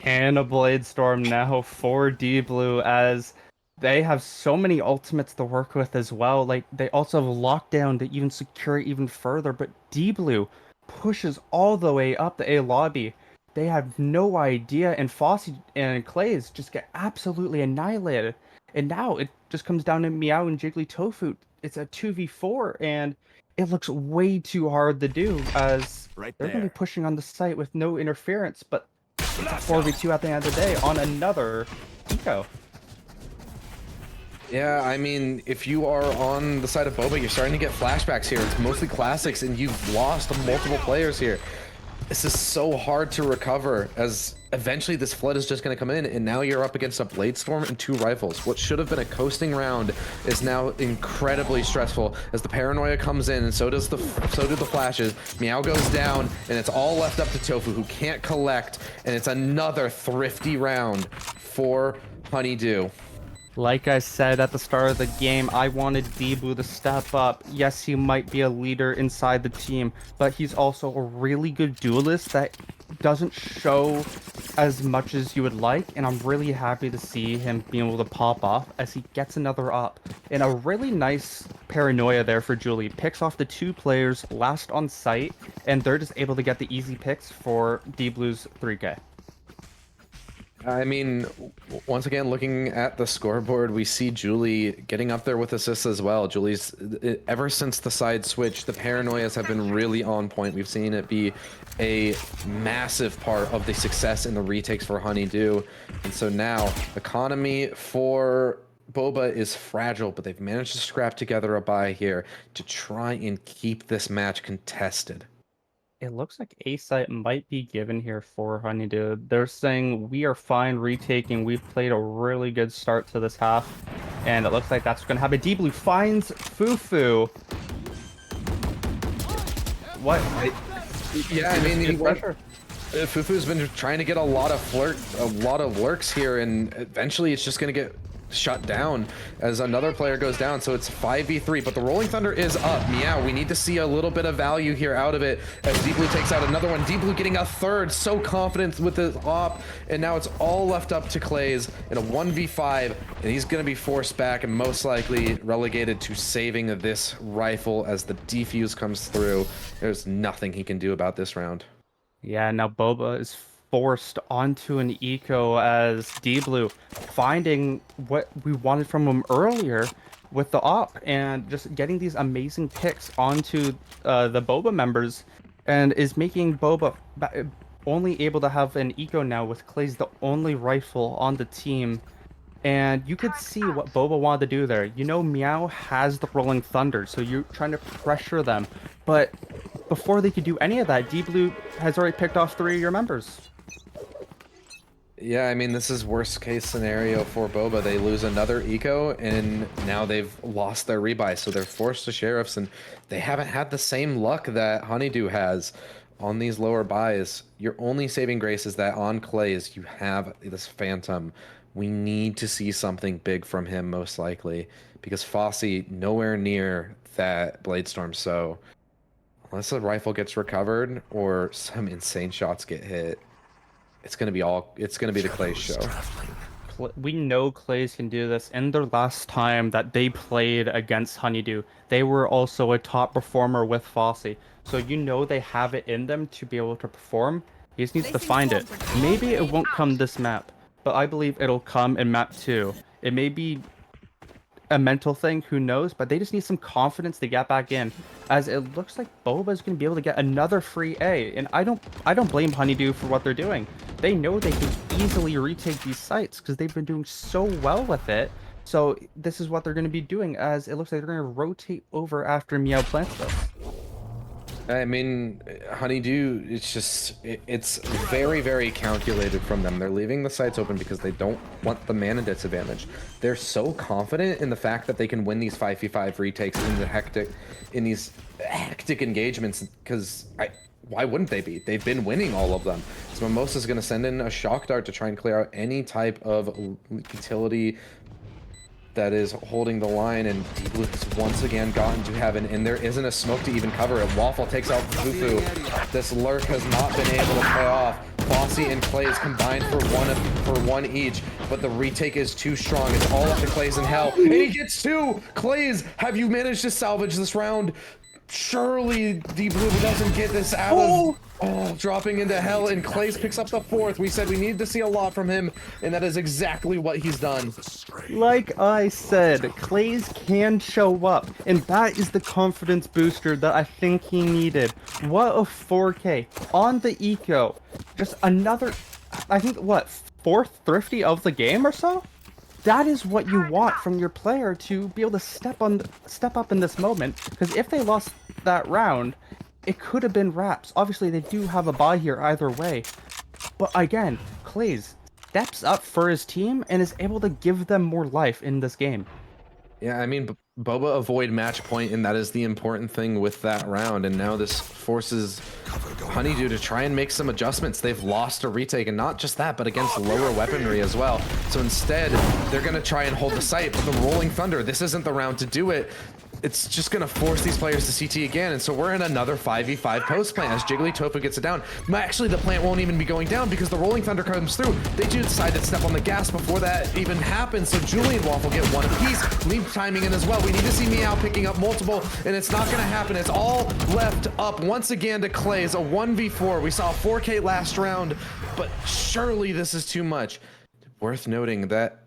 And a Blade Storm now for D-Blue, as they have so many ultimates to work with as well. Like, they also have lockdown to even secure it even further, but D-Blue pushes all the way up the A lobby. They have no idea, and Fosi and Clays just get absolutely annihilated. And now it just comes down to Meow and Jiggly Tofu. It's a 2v4, and it looks way too hard to do, as they're going to be pushing on the site with no interference, but it's a 4v2 at the end of the day on another eco. Yeah, I mean, if you are on the side of Boba, you're starting to get flashbacks here. It's mostly classics, and you've lost multiple players here. This is so hard to recover, as eventually this flood is just going to come in, and now you're up against a Blade Storm and 2 rifles. What should have been a coasting round is now incredibly stressful as the paranoia comes in, and so do the flashes. Meow goes down, and it's all left up to Tofu, who can't collect, and it's another thrifty round for Honeydew. Like I said at the start of the game, I wanted Deeblue to step up. Yes, he might be a leader inside the team, but he's also a really good duelist that doesn't show as much as you would like, and I'm really happy to see him being able to pop off as he gets another up. And a really nice paranoia there for Julie. Picks off the 2 players last on site, and they're just able to get the easy picks for Deeblue's 3K. I mean, once again, looking at the scoreboard, we see Julie getting up there with assists as well. Julie's, ever since the side switch, the paranoias have been really on point. We've seen it be a massive part of the success in the retakes for Honeydew. And so now, economy for Boba is fragile, but they've managed to scrap together a buy here to try and keep this match contested. It looks like A site might be given here for Honeydew. They're saying we are fine retaking. We've played a really good start to this half, and it looks like that's going to happen. Deeblue finds Fufu. What? Yeah, I mean, pressure. Fufu's been trying to get a lot of lurks here, and eventually it's just gonna get shut down as another player goes down. So it's 5v3, but the Rolling Thunder is up. Meow, we need to see a little bit of value here out of it as Deeblue takes out another one. Deeblue getting a third, so confident with his op, and now it's all left up to Clays in a 1v5, and he's gonna be forced back and most likely relegated to saving this rifle as the defuse comes through. There's nothing he can do about this round. Yeah, now Boba is forced onto an eco as Deeblue finding what we wanted from him earlier with the op and just getting these amazing picks onto the Boba members, and is making Boba only able to have an eco now with Clay's the only rifle on the team. And you could see what Boba wanted to do there. You know, Meow has the Rolling Thunder, so you're trying to pressure them. But before they could do any of that, Deeblue has already picked off 3 of your members. Yeah, I mean, this is worst case scenario for Boba. They lose another eco, and now they've lost their rebuy, so they're forced to sheriffs, and they haven't had the same luck that Honeydew has on these lower buys. Your only saving grace is that on Clays, you have this Phantom. We need to see something big from him, most likely, because Fosi nowhere near that Bladestorm, so unless a rifle gets recovered or some insane shots get hit, it's gonna be the Clay show. We know Clays can do this. In their last time that they played against Honeydew, they were also a top performer with Fosi. So you know they have it in them to be able to perform. He just needs to find it. Maybe it won't come this map, but I believe it'll come in map 2. It may be a mental thing, who knows, but they just need some confidence to get back in, as it looks like Boba is going to be able to get another free A, and I don't blame Honeydew for what they're doing. They know they can easily retake these sites because they've been doing so well with it. So this is what they're going to be doing, as it looks like they're going to rotate over after Meow plants this. I mean, Honeydew, it's very, very calculated from them. They're leaving the sites open because they don't want the mana disadvantage. They're so confident in the fact that they can win these 5v5 retakes in these hectic engagements, because why wouldn't they be? They've been winning all of them. So Mimosa's going to send in a shock dart to try and clear out any type of utility that is holding the line, and Deeblue has once again gotten to heaven, and there isn't a smoke to even cover it. Waffle takes out Fufu. This lurk has not been able to pay off. Fosi and Clays combined for one each, but the retake is too strong. It's all up to Clays in hell, and he gets 2. Clays, have you managed to salvage this round? Surely Deeblue doesn't get this out of dropping into hell, and Clays picks up the 4th. We said we needed to see a lot from him, and that is exactly what he's done. Like I said, Clays can show up, and that is the confidence booster that I think he needed. What a 4K on the eco. Just another, I think, what, 4th thrifty of the game or so? That is what you want from your player, to be able to step up in this moment, because if they lost that round, it could have been Raps. Obviously, they do have a bye here either way. But again, Clays steps up for his team and is able to give them more life in this game. Yeah, I mean, Boba avoid match point, and that is the important thing with that round. And now this forces Honeydew to try and make some adjustments. They've lost a retake, and not just that, but against lower weaponry as well. So instead, they're going to try and hold the site, but the Rolling Thunder, this isn't the round to do it. It's just going to force these players to CT again, and so we're in another 5v5 post plant as Jiggly Tofu gets it down. Actually, the plant won't even be going down because the Rolling Thunder comes through. They do decide to step on the gas before that even happens, so Julie and Waffle get one apiece. Leap timing in as well. We need to see Meow picking up multiple, and it's not going to happen. It's all left up once again to Clays, a 1v4. We saw 4K last round, but surely this is too much. Worth noting that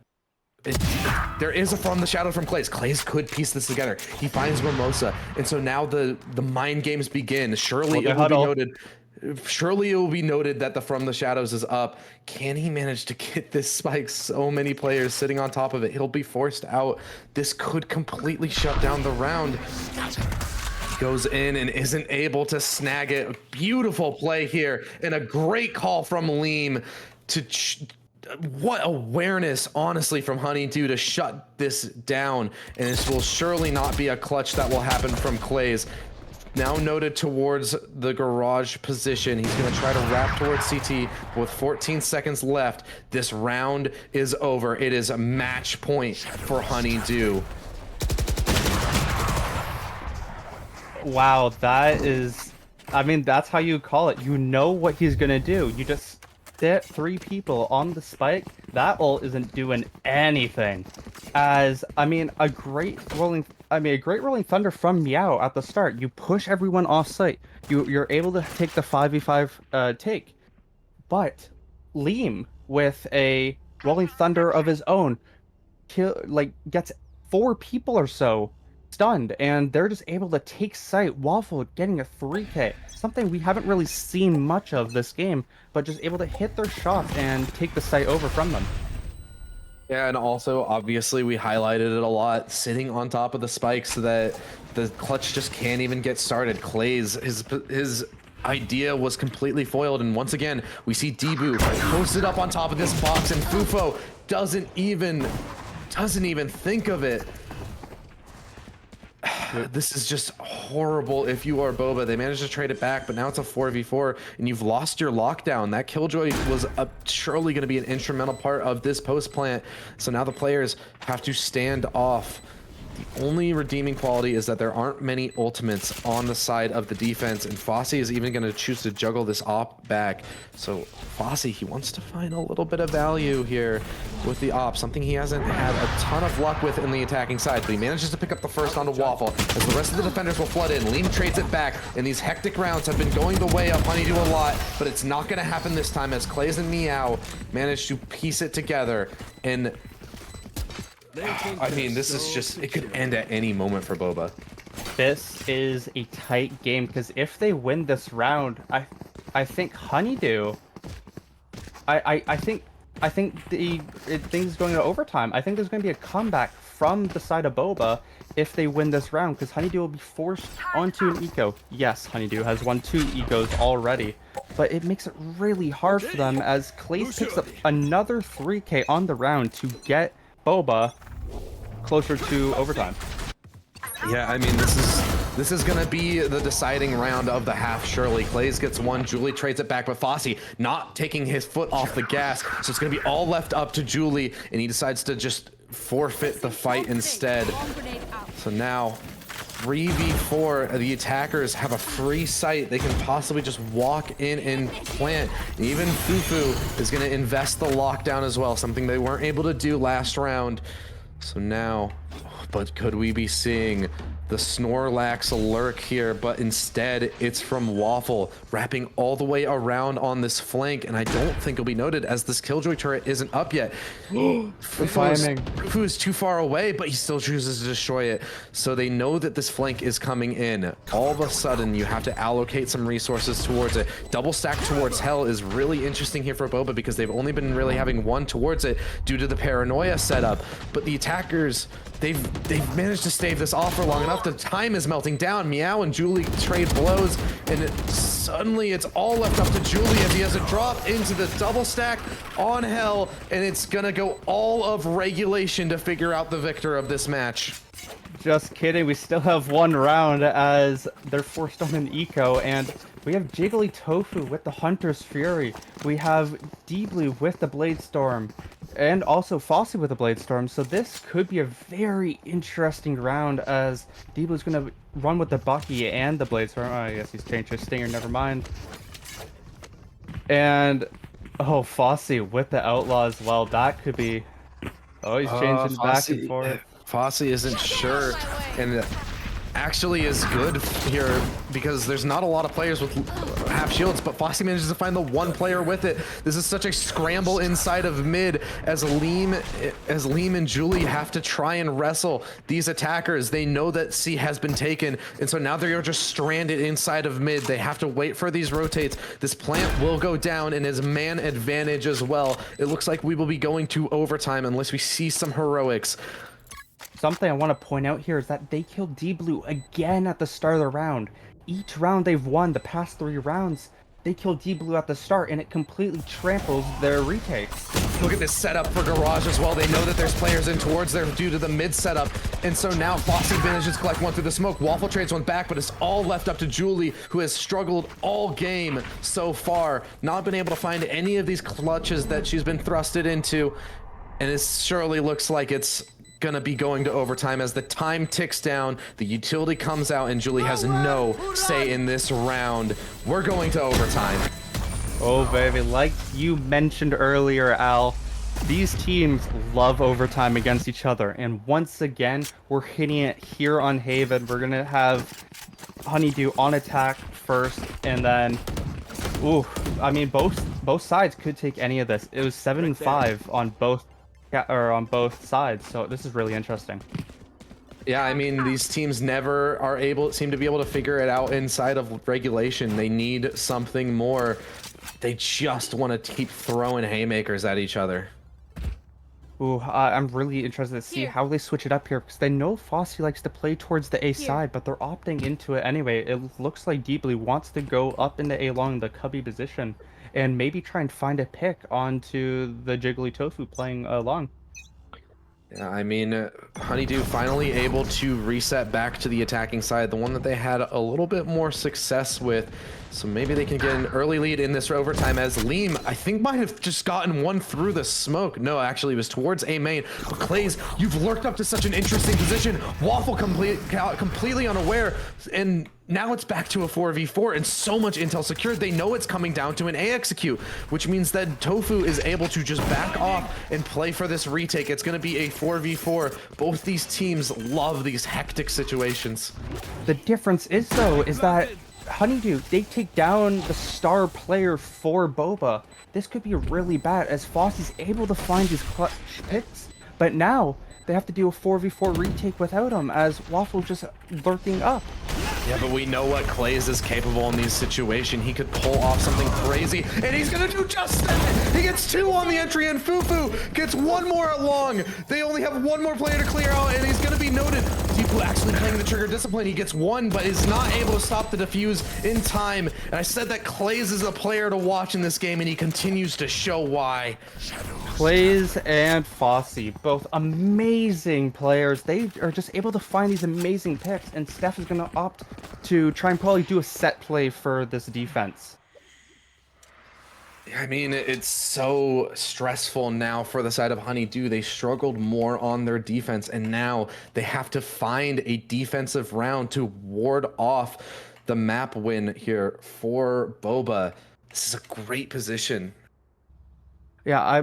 there is a from the shadow from Clays. Clays could piece this together. He finds Mimosa, and so now the mind games begin. Surely it will be noted. Surely it will be noted that the from the shadows is up. Can he manage to get this spike? So many players sitting on top of it. He'll be forced out. This could completely shut down the round. Goes in and isn't able to snag it. Beautiful play here, and a great call from Leem to. What awareness, honestly, from Honeydew to shut this down, and this will surely not be a clutch that will happen from Clays. Now noted towards the garage position. He's going to try to wrap towards CT with 14 seconds left. This round is over. It is a match point for Honeydew. Wow, that is, I mean, that's how you call it. You know what he's going to do. You just sit 3 people on the spike. That ult isn't doing anything. As, I mean, a great rolling thunder from Meow at the start. You push everyone off site. You're able to take the 5v5 take. But Leem, with a rolling thunder of his own, gets 4 people or so stunned, and they're just able to take site. Waffle getting a 3K, something we haven't really seen much of this game, but just able to hit their shots and take the site over from them. Yeah, and also, obviously, we highlighted it a lot, sitting on top of the spikes so that the clutch just can't even get started. Clays, his idea was completely foiled, and once again, we see Debu posted up on top of this box, and Fufo doesn't even think of it. This is just horrible if you are Boba. They managed to trade it back, but now it's a 4v4, and you've lost your lockdown. That Killjoy was surely going to be an instrumental part of this post plant, so now the players have to stand off. The only redeeming quality is that there aren't many ultimates on the side of the defense, and Fosi is even going to choose to juggle this op back. So Fosi, he wants to find a little bit of value here with the op, something he hasn't had a ton of luck with in the attacking side, but he manages to pick up the first onto Waffle as the rest of the defenders will flood in. Leem trades it back, and these hectic rounds have been going the way of Honeydew a lot, but it's not going to happen this time as Clays and Meow manage to piece it together. And I mean, this is just, it could end at any moment for Boba. This is a tight game, because if they win this round, I think Honeydew, I think things going to overtime. I think there's going to be a comeback from the side of Boba if they win this round, because Honeydew will be forced onto an eco. Yes, Honeydew has won 2 ecos already, but it makes it really hard for them as Clays picks up another 3K on the round to get Boba closer to overtime. Yeah, I mean, this is gonna be the deciding round of the half. Surely Clays gets one, Julie trades it back, but Fosi not taking his foot off the gas, so it's gonna be all left up to Julie, and he decides to just forfeit the fight instead. So now 3v4, the attackers have a free site. They can possibly just walk in and plant. And even Fufu is going to invest the lockdown as well, something they weren't able to do last round. So now, but could we be seeing the Snorlax lurk here? But instead, it's from Waffle, wrapping all the way around on this flank, and I don't think it'll be noted as this Killjoy turret isn't up yet. Fufu is too far away, but he still chooses to destroy it. So they know that this flank is coming in. All of a sudden, you have to allocate some resources towards it. Double stack towards Hell is really interesting here for Boba because they've only been really having one towards it due to the paranoia setup. But the attackers, they've managed to stave this off for long enough. The time is melting down. Meow and Julie trade blows, and suddenly it's all left up to Julie as he has a drop into the double stack on Hell, and it's gonna go all of regulation to figure out the victor of this match. Just kidding, we still have one round as they're forced on an eco, and we have Jiggly Tofu with the Hunter's Fury. We have D-Blue with the Blade Storm, and also Fosi with the Blade Storm, so this could be a very interesting round as D-Blue's gonna run with the Bucky and the Blade Storm. Oh, I guess he's changed his Stinger, never mind. And, oh, Fosi with the Outlaw as well, that could be... Oh, he's changing back and forth. Fosi isn't sure, and actually is good here because there's not a lot of players with half shields, but Fosi manages to find the one player with it. This is such a scramble inside of mid as Liam and Julie have to try and wrestle these attackers. They know that C has been taken, and so now they're just stranded inside of mid. They have to wait for these rotates. This plant will go down and is man advantage as well. It looks like we will be going to overtime unless we see some heroics. Something I want to point out here is that they killed D-Blue again at the start of the round. Each round they've won, the past 3 rounds, they killed D-Blue at the start, and it completely tramples their retakes. Look at this setup for Garage as well. They know that there's players in towards there due to the mid setup. And so now Fosi manages to collect one through the smoke. Waffle trades one back, but it's all left up to Julie, who has struggled all game so far. Not been able to find any of these clutches that she's been thrusted into. And it surely looks like it's gonna be going to overtime as the time ticks down, the utility comes out, and Julie has no say in this round. We're going to overtime. Oh baby, like you mentioned earlier, Al, these teams love overtime against each other, and once again we're hitting it here on Haven. We're gonna have Honeydew on attack first, and then ooh, I mean both sides could take any of this. It was 7-5 on both sides, so this is really interesting. Yeah, I mean, these teams never seem to be able to figure it out inside of regulation. They need something more. They just want to keep throwing haymakers at each other. Ooh, I'm really interested to see how they switch it up here, because they know Fosi likes to play towards the A side, but they're opting into it anyway. It looks like Deeply wants to go up into A long the cubby position, and maybe try and find a pick onto the Jiggly Tofu playing along. Yeah, I mean, Honeydew finally able to reset back to the attacking side, the one that they had a little bit more success with. So maybe they can get an early lead in this overtime as Liam, I think, might have just gotten one through the smoke. No, actually, it was towards A main. But Clays, you've lurked up to such an interesting position. Waffle completely unaware, and now it's back to a 4v4 and so much intel secured. They know it's coming down to an A execute, which means that Tofu is able to just back off and play for this retake. It's going to be a 4v4. Both these teams love these hectic situations. The difference is, though, is that Honeydew, they take down the star player for Boba. This could be really bad as Fossy's able to find his clutch picks, but now they have to do a 4v4 retake without him as Waffle just lurking up. Yeah, but we know what Clays is capable in these situations. He could pull off something crazy, and he's gonna do just that! He gets 2 on the entry, and Fufu gets 1 more along. They only have 1 more player to clear out, and he's gonna be noted. Deepu actually playing the trigger discipline. He gets 1, but is not able to stop the defuse in time. And I said that Clays is a player to watch in this game, and he continues to show why. Clays and Fosi, both amazing players. They are just able to find these amazing picks, and Steph is going to opt to try and probably do a set play for this defense. I mean, it's so stressful now for the side of Honeydew. They struggled more on their defense, and now they have to find a defensive round to ward off the map win here for Boba. This is a great position. Yeah,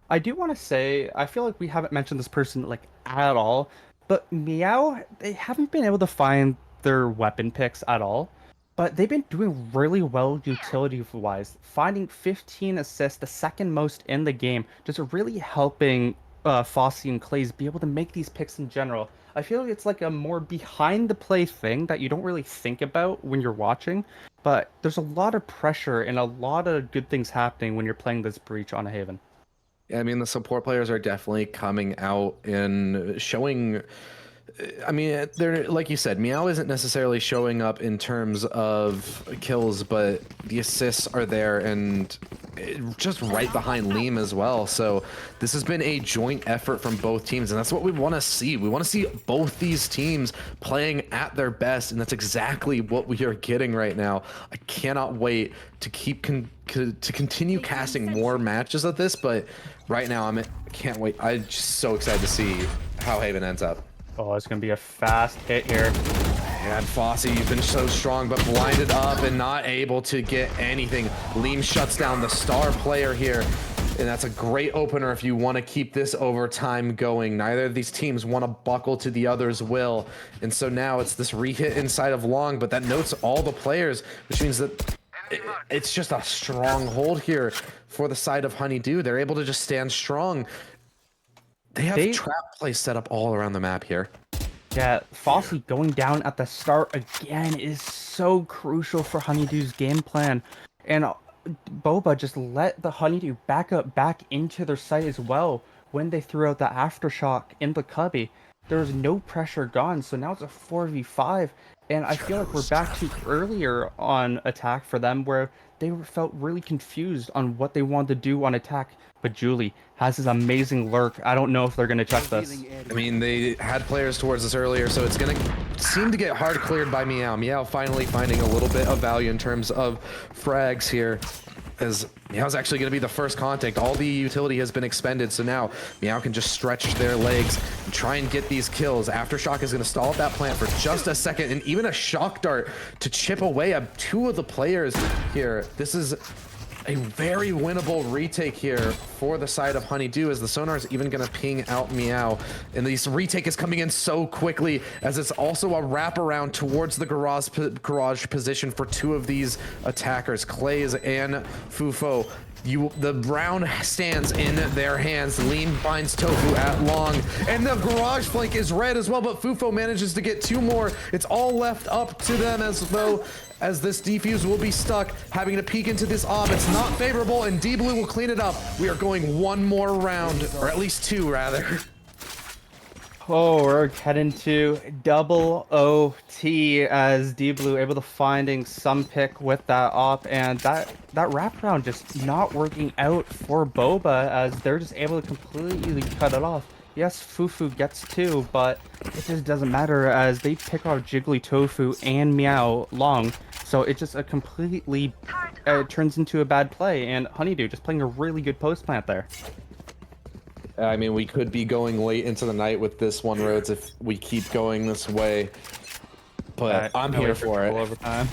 I do want to say, I feel like we haven't mentioned this person like at all, but Meow, they haven't been able to find their weapon picks at all, but they've been doing really well utility-wise, finding 15 assists, the second most in the game, just really helping Fosi and Clays be able to make these picks in general. I feel like it's like a more behind-the-play thing that you don't really think about when you're watching, but there's a lot of pressure and a lot of good things happening when you're playing this Breach on a Haven. I mean, the support players are definitely coming out and showing. I mean, they're like you said, Meow isn't necessarily showing up in terms of kills, but the assists are there and just right behind Liam as well. So this has been a joint effort from both teams, and that's what we want to see. We want to see both these teams playing at their best, and that's exactly what we are getting right now. I cannot wait to to continue casting more matches of this, but right now I can't wait. I'm just so excited to see how Haven ends up. Oh, it's going to be a fast hit here. And Fosi, you've been so strong, but blinded up and not able to get anything. Liam shuts down the star player here, and that's a great opener if you want to keep this overtime going. Neither of these teams want to buckle to the other's will, and so now it's this re-hit inside of long, but that notes all the players, which means that it's just a strong hold here for the side of Honeydew. They're able to just stand strong. They have trap plays set up all around the map here. Yeah, Fosi going down at the start again is so crucial for Honeydew's game plan. And Boba just let the Honeydew back up back into their site as well when they threw out the aftershock in the cubby. There was no pressure gone, so now it's a 4v5. And I feel like we're back to earlier on attack for them where they felt really confused on what they wanted to do on attack. But Julie has this amazing lurk. I don't know if they're going to check this. I mean, they had players towards us earlier, so it's going to seem to get hard cleared by Meow. Meow finally finding a little bit of value in terms of frags here, as Meow's actually going to be the first contact. All the utility has been expended, so now Meow can just stretch their legs and try and get these kills. Aftershock is going to stall at that plant for just a second, and even a shock dart to chip away at two of the players here. This is a very winnable retake here for the side of Honeydew, as the sonar is even going to ping out Meow. And this retake is coming in so quickly, as it's also a wraparound towards the garage position for two of these attackers, Clays and Fufo. The round stands in their hands. Lean finds Tofu at long, and the garage flank is red as well, but Fufo manages to get two more. It's all left up to them, as this defuse will be stuck, having to peek into this ob. It's not favorable, and D-Blue will clean it up. We are going one more round, or at least two, rather. Oh, we're heading to double OT as D-Blue able to finding some pick with that op, and that wraparound just not working out for Boba, as they're just able to completely cut it off. Yes, Fufu gets two, but it just doesn't matter as they pick off Jiggly Tofu and Meow long, so it just completely turns into a bad play, and Honeydew just playing a really good post plant there. I mean, we could be going late into the night with this one, Rhodes, if we keep going this way. But I'm here for it. Overtime.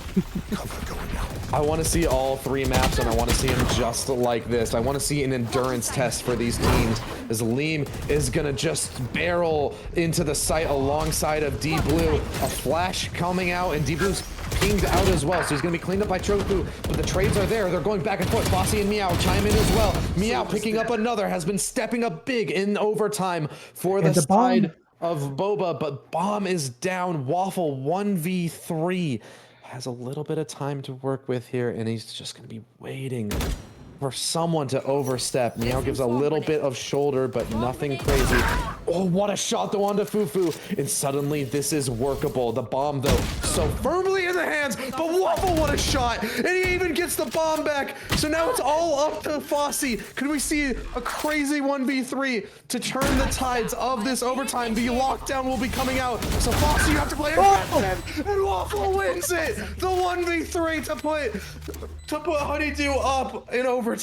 I want to see all three maps, and I want to see them just like this. I want to see an endurance test for these teams, as Liam is going to just barrel into the site alongside of D-Blue. A flash coming out, and D-Blue's pinged out as well, so he's going to be cleaned up by Trofu, but the trades are there. They're going back and forth. Fosi and Meow chime in as well. Meow picking up another, has been stepping up big in overtime for the side of Boba, but Bomb is down. Waffle 1v3 has a little bit of time to work with here, and he's just going to be waiting for someone to overstep. Meow gives a little bit of shoulder, but nothing crazy. Oh, what a shot though onto Fufu, and suddenly this is workable. The bomb though, so firmly in the hands, but Waffle, what a shot, and he even gets the bomb back. So now it's all up to Fosi. Could we see a crazy 1v3 to turn the tides of this overtime? The lockdown will be coming out, so Fosi, you have to play aggressive, and Waffle wins it. The 1v3 to put Honeydew up in overtime.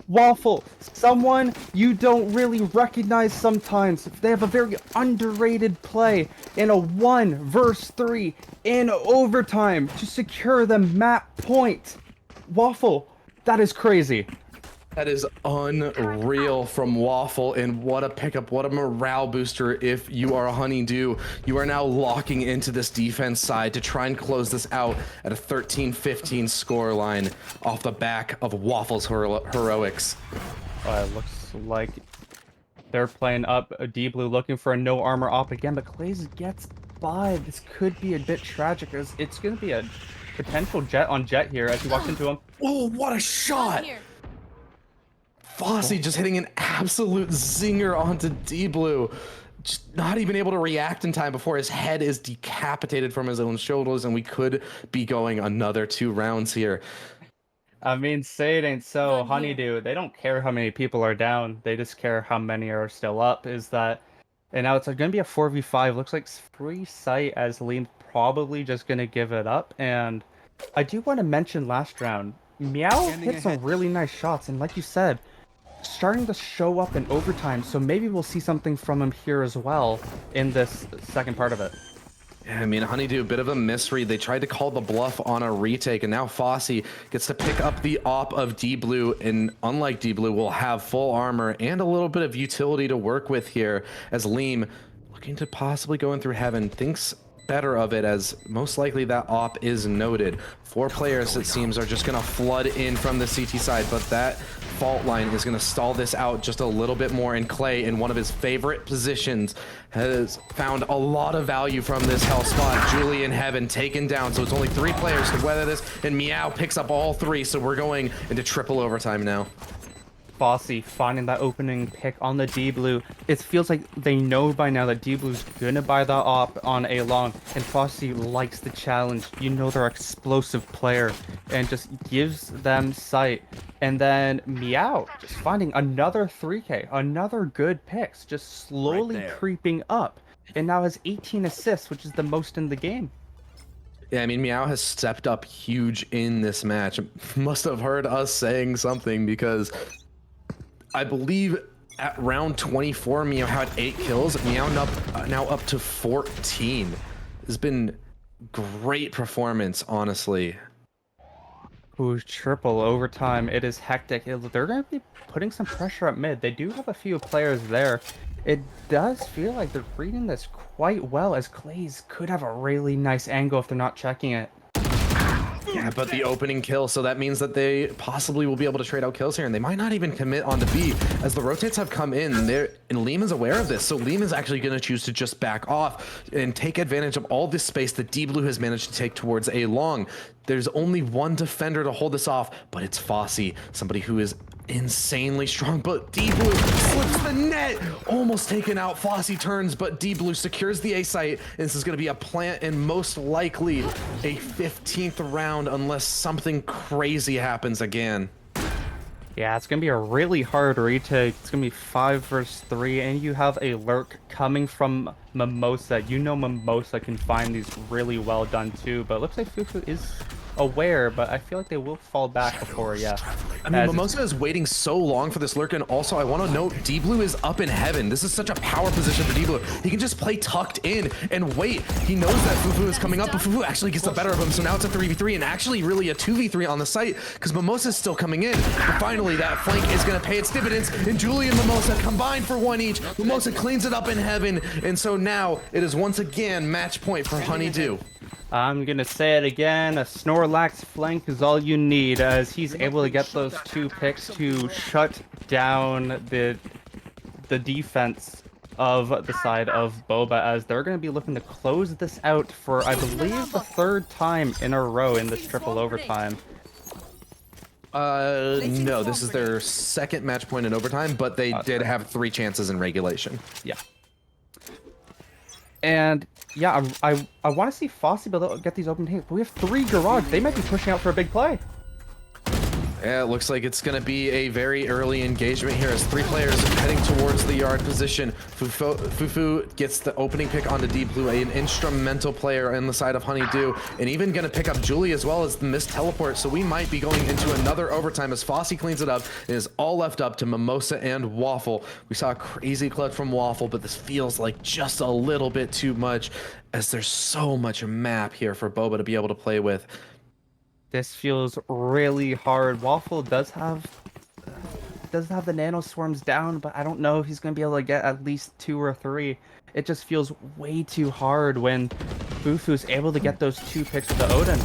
Waffle, someone you don't really recognize sometimes. They have a very underrated play in a 1 versus 3 in overtime to secure the map point. Waffle, that is crazy. That is unreal from Waffle, and what a pickup, what a morale booster if you are a Honeydew. You are now locking into this defense side to try and close this out at a 13-15 score line off the back of Waffle's heroics. It looks like they're playing up D-Blue looking for a no armor op again, but Clays gets by. This could be a bit tragic, as it's going to be a potential jet on jet here as he walks into him. Oh, what a shot! Fosi just hitting an absolute zinger onto D-Blue. Just not even able to react in time before his head is decapitated from his own shoulders, and we could be going another 2 rounds here. I mean, say it ain't so. Honeydew, they don't care how many people are down. They just care how many are still up. And now it's going to be a 4v5. Looks like free sight as Lean probably just going to give it up. And I do want to mention last round, Meow hit some really nice shots. And like you said, starting to show up in overtime. So maybe we'll see something from him here as well in this second part of it. Yeah, I mean, Honeydew, a bit of a misread. They tried to call the bluff on a retake, and now Fosi gets to pick up the op of D-Blue, and unlike D-Blue, will have full armor and a little bit of utility to work with here, as Leem, looking to possibly go in through heaven, thinks better of it, as most likely that op is noted. 4 players, it seems, are just going to flood in from the CT side, but that fault line is going to stall this out just a little bit more, and Clay, in one of his favorite positions, has found a lot of value from this hell spot. Julie in heaven taken down, so it's only 3 players to weather this, and Meow picks up all 3, so we're going into triple overtime now. Fosi finding that opening pick on the D-Blue. It feels like they know by now that D-Blue's gonna buy the op on A long, and Fosi likes the challenge. You know they're an explosive player, and just gives them sight. And then Meow just finding another 3K, another good picks, just slowly creeping up, and now has 18 assists, which is the most in the game. Yeah, I mean, Meow has stepped up huge in this match. Must have heard us saying something, because I believe at round 24, Meow had 8 kills. Meow now up to 14. It's been great performance, honestly. Ooh, triple overtime. It is hectic. They're going to be putting some pressure at mid. They do have a few players there. It does feel like they're reading this quite well, as Clays could have a really nice angle if they're not checking it. Yeah, but the opening kill, so that means that they possibly will be able to trade out kills here, and they might not even commit onto B, as the rotates have come in, and Leem is aware of this, so Leem is actually going to choose to just back off and take advantage of all this space that D-Blue has managed to take towards A long. There's only one defender to hold this off, but it's Fosi, somebody who is insanely strong, but D-Blue slips the net, almost taken out. Fosi turns, but D-Blue secures the A site, and this is going to be a plant and most likely a 15th round unless something crazy happens again. Yeah, it's going to be a really hard retake. It's going to be 5 versus 3, and you have a lurk coming from Mimosa. You know Mimosa can find these really well done too, but it looks like Fufu is aware, but I feel like they will fall back before, yeah. I mean, Mimosa is waiting so long for this lurk, and also I want to note, D-Blue is up in heaven. This is such a power position for D-Blue. He can just play tucked in and wait. He knows that Fufu is coming up, but Fufu actually gets the better of him, so now it's a 3v3, and actually really a 2v3 on the site, because Mimosa is still coming in. But finally, that flank is going to pay its dividends, and Julie and Mimosa combine for 1 each. Mimosa cleans it up in heaven, and so now it is once again match point for Honeydew. I'm gonna say it again, a Snorlax flank is all you need, as he's able to get those 2 picks to shut down the defense of the side of Boba, as they're going to be looking to close this out for, I believe, the 3rd time in a row in this triple overtime. No, this is their 2nd match point in overtime, but they did have 3 chances in regulation. Yeah. And yeah, I want to see Fosi be able to get these open tanks, but we have 3 Garage. They might be pushing out for a big play. Yeah, it looks like it's going to be a very early engagement here as 3 players heading towards the yard position. Fufu gets the opening pick onto D-Blue, an instrumental player on the side of Honeydew, and even going to pick up Julie as well as the missed teleport. So we might be going into another overtime as Fosi cleans it up. It is all left up to Mimosa and Waffle. We saw a crazy clutch from Waffle, but this feels like just a little bit too much, as there's so much map here for Boba to be able to play with. This feels really hard. Waffle does have the nano swarms down, but I don't know if he's going to be able to get at least 2 or 3. It just feels way too hard when Fufu's able to get those 2 picks with the Odin.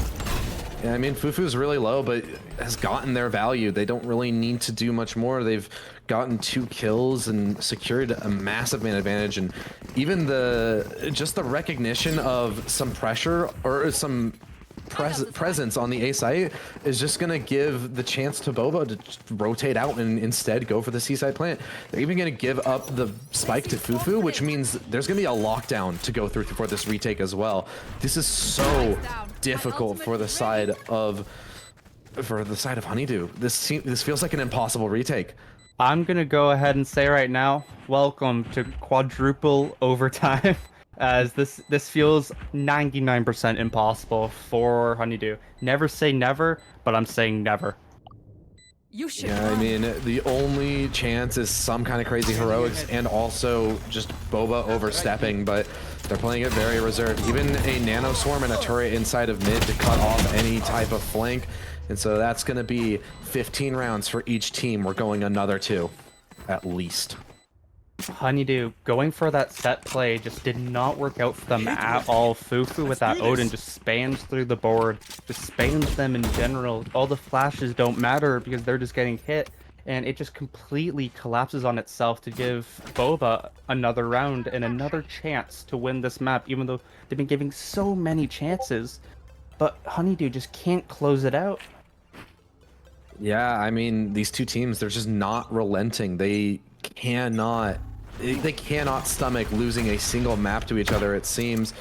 Yeah, I mean, Fufu's really low, but has gotten their value. They don't really need to do much more. They've gotten 2 kills and secured a massive man advantage, and even just the recognition of some pressure or some presence on the A site is just going to give the chance to Boba to just rotate out and instead go for the C site plant. They're even going to give up the spike to Fufu, which means there's going to be a lockdown to go through for this retake as well. This is so difficult for the side of Honeydew. This feels like an impossible retake. I'm gonna go ahead and say right now, welcome to quadruple overtime, as this feels 99% impossible for Honeydew. Never say never, but I'm saying never. You should. Yeah, I mean, the only chance is some kind of crazy heroics and also just Boba overstepping, but they're playing it very reserved. Even a nano swarm and a turret inside of mid to cut off any type of flank. And so that's going to be 15 rounds for each team. We're going another 2, at least. Honeydew going for that set play just did not work out for them at all. Fufu with that Odin just spams through the board, just spams them in general. All the flashes don't matter because they're just getting hit, and it just completely collapses on itself to give Boba another round and another chance to win this map, even though they've been giving so many chances. But Honeydew just can't close it out. Yeah, I mean, these two teams, they're just not relenting. They cannot stomach losing a single map to each other, it seems.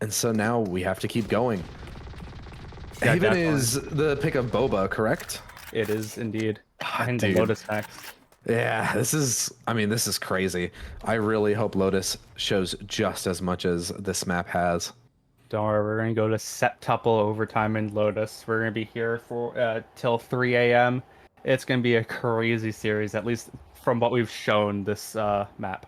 And so now we have to keep going. Yeah, Haven definitely. is the pick of Boba, correct? It is indeed. And the dude. Lotus next. Yeah, this is crazy. I really hope Lotus shows just as much as this map has. Don't worry, we're gonna go to septuple overtime in Lotus. We're gonna be here for till 3 a.m. It's gonna be a crazy series, at least from what we've shown this map.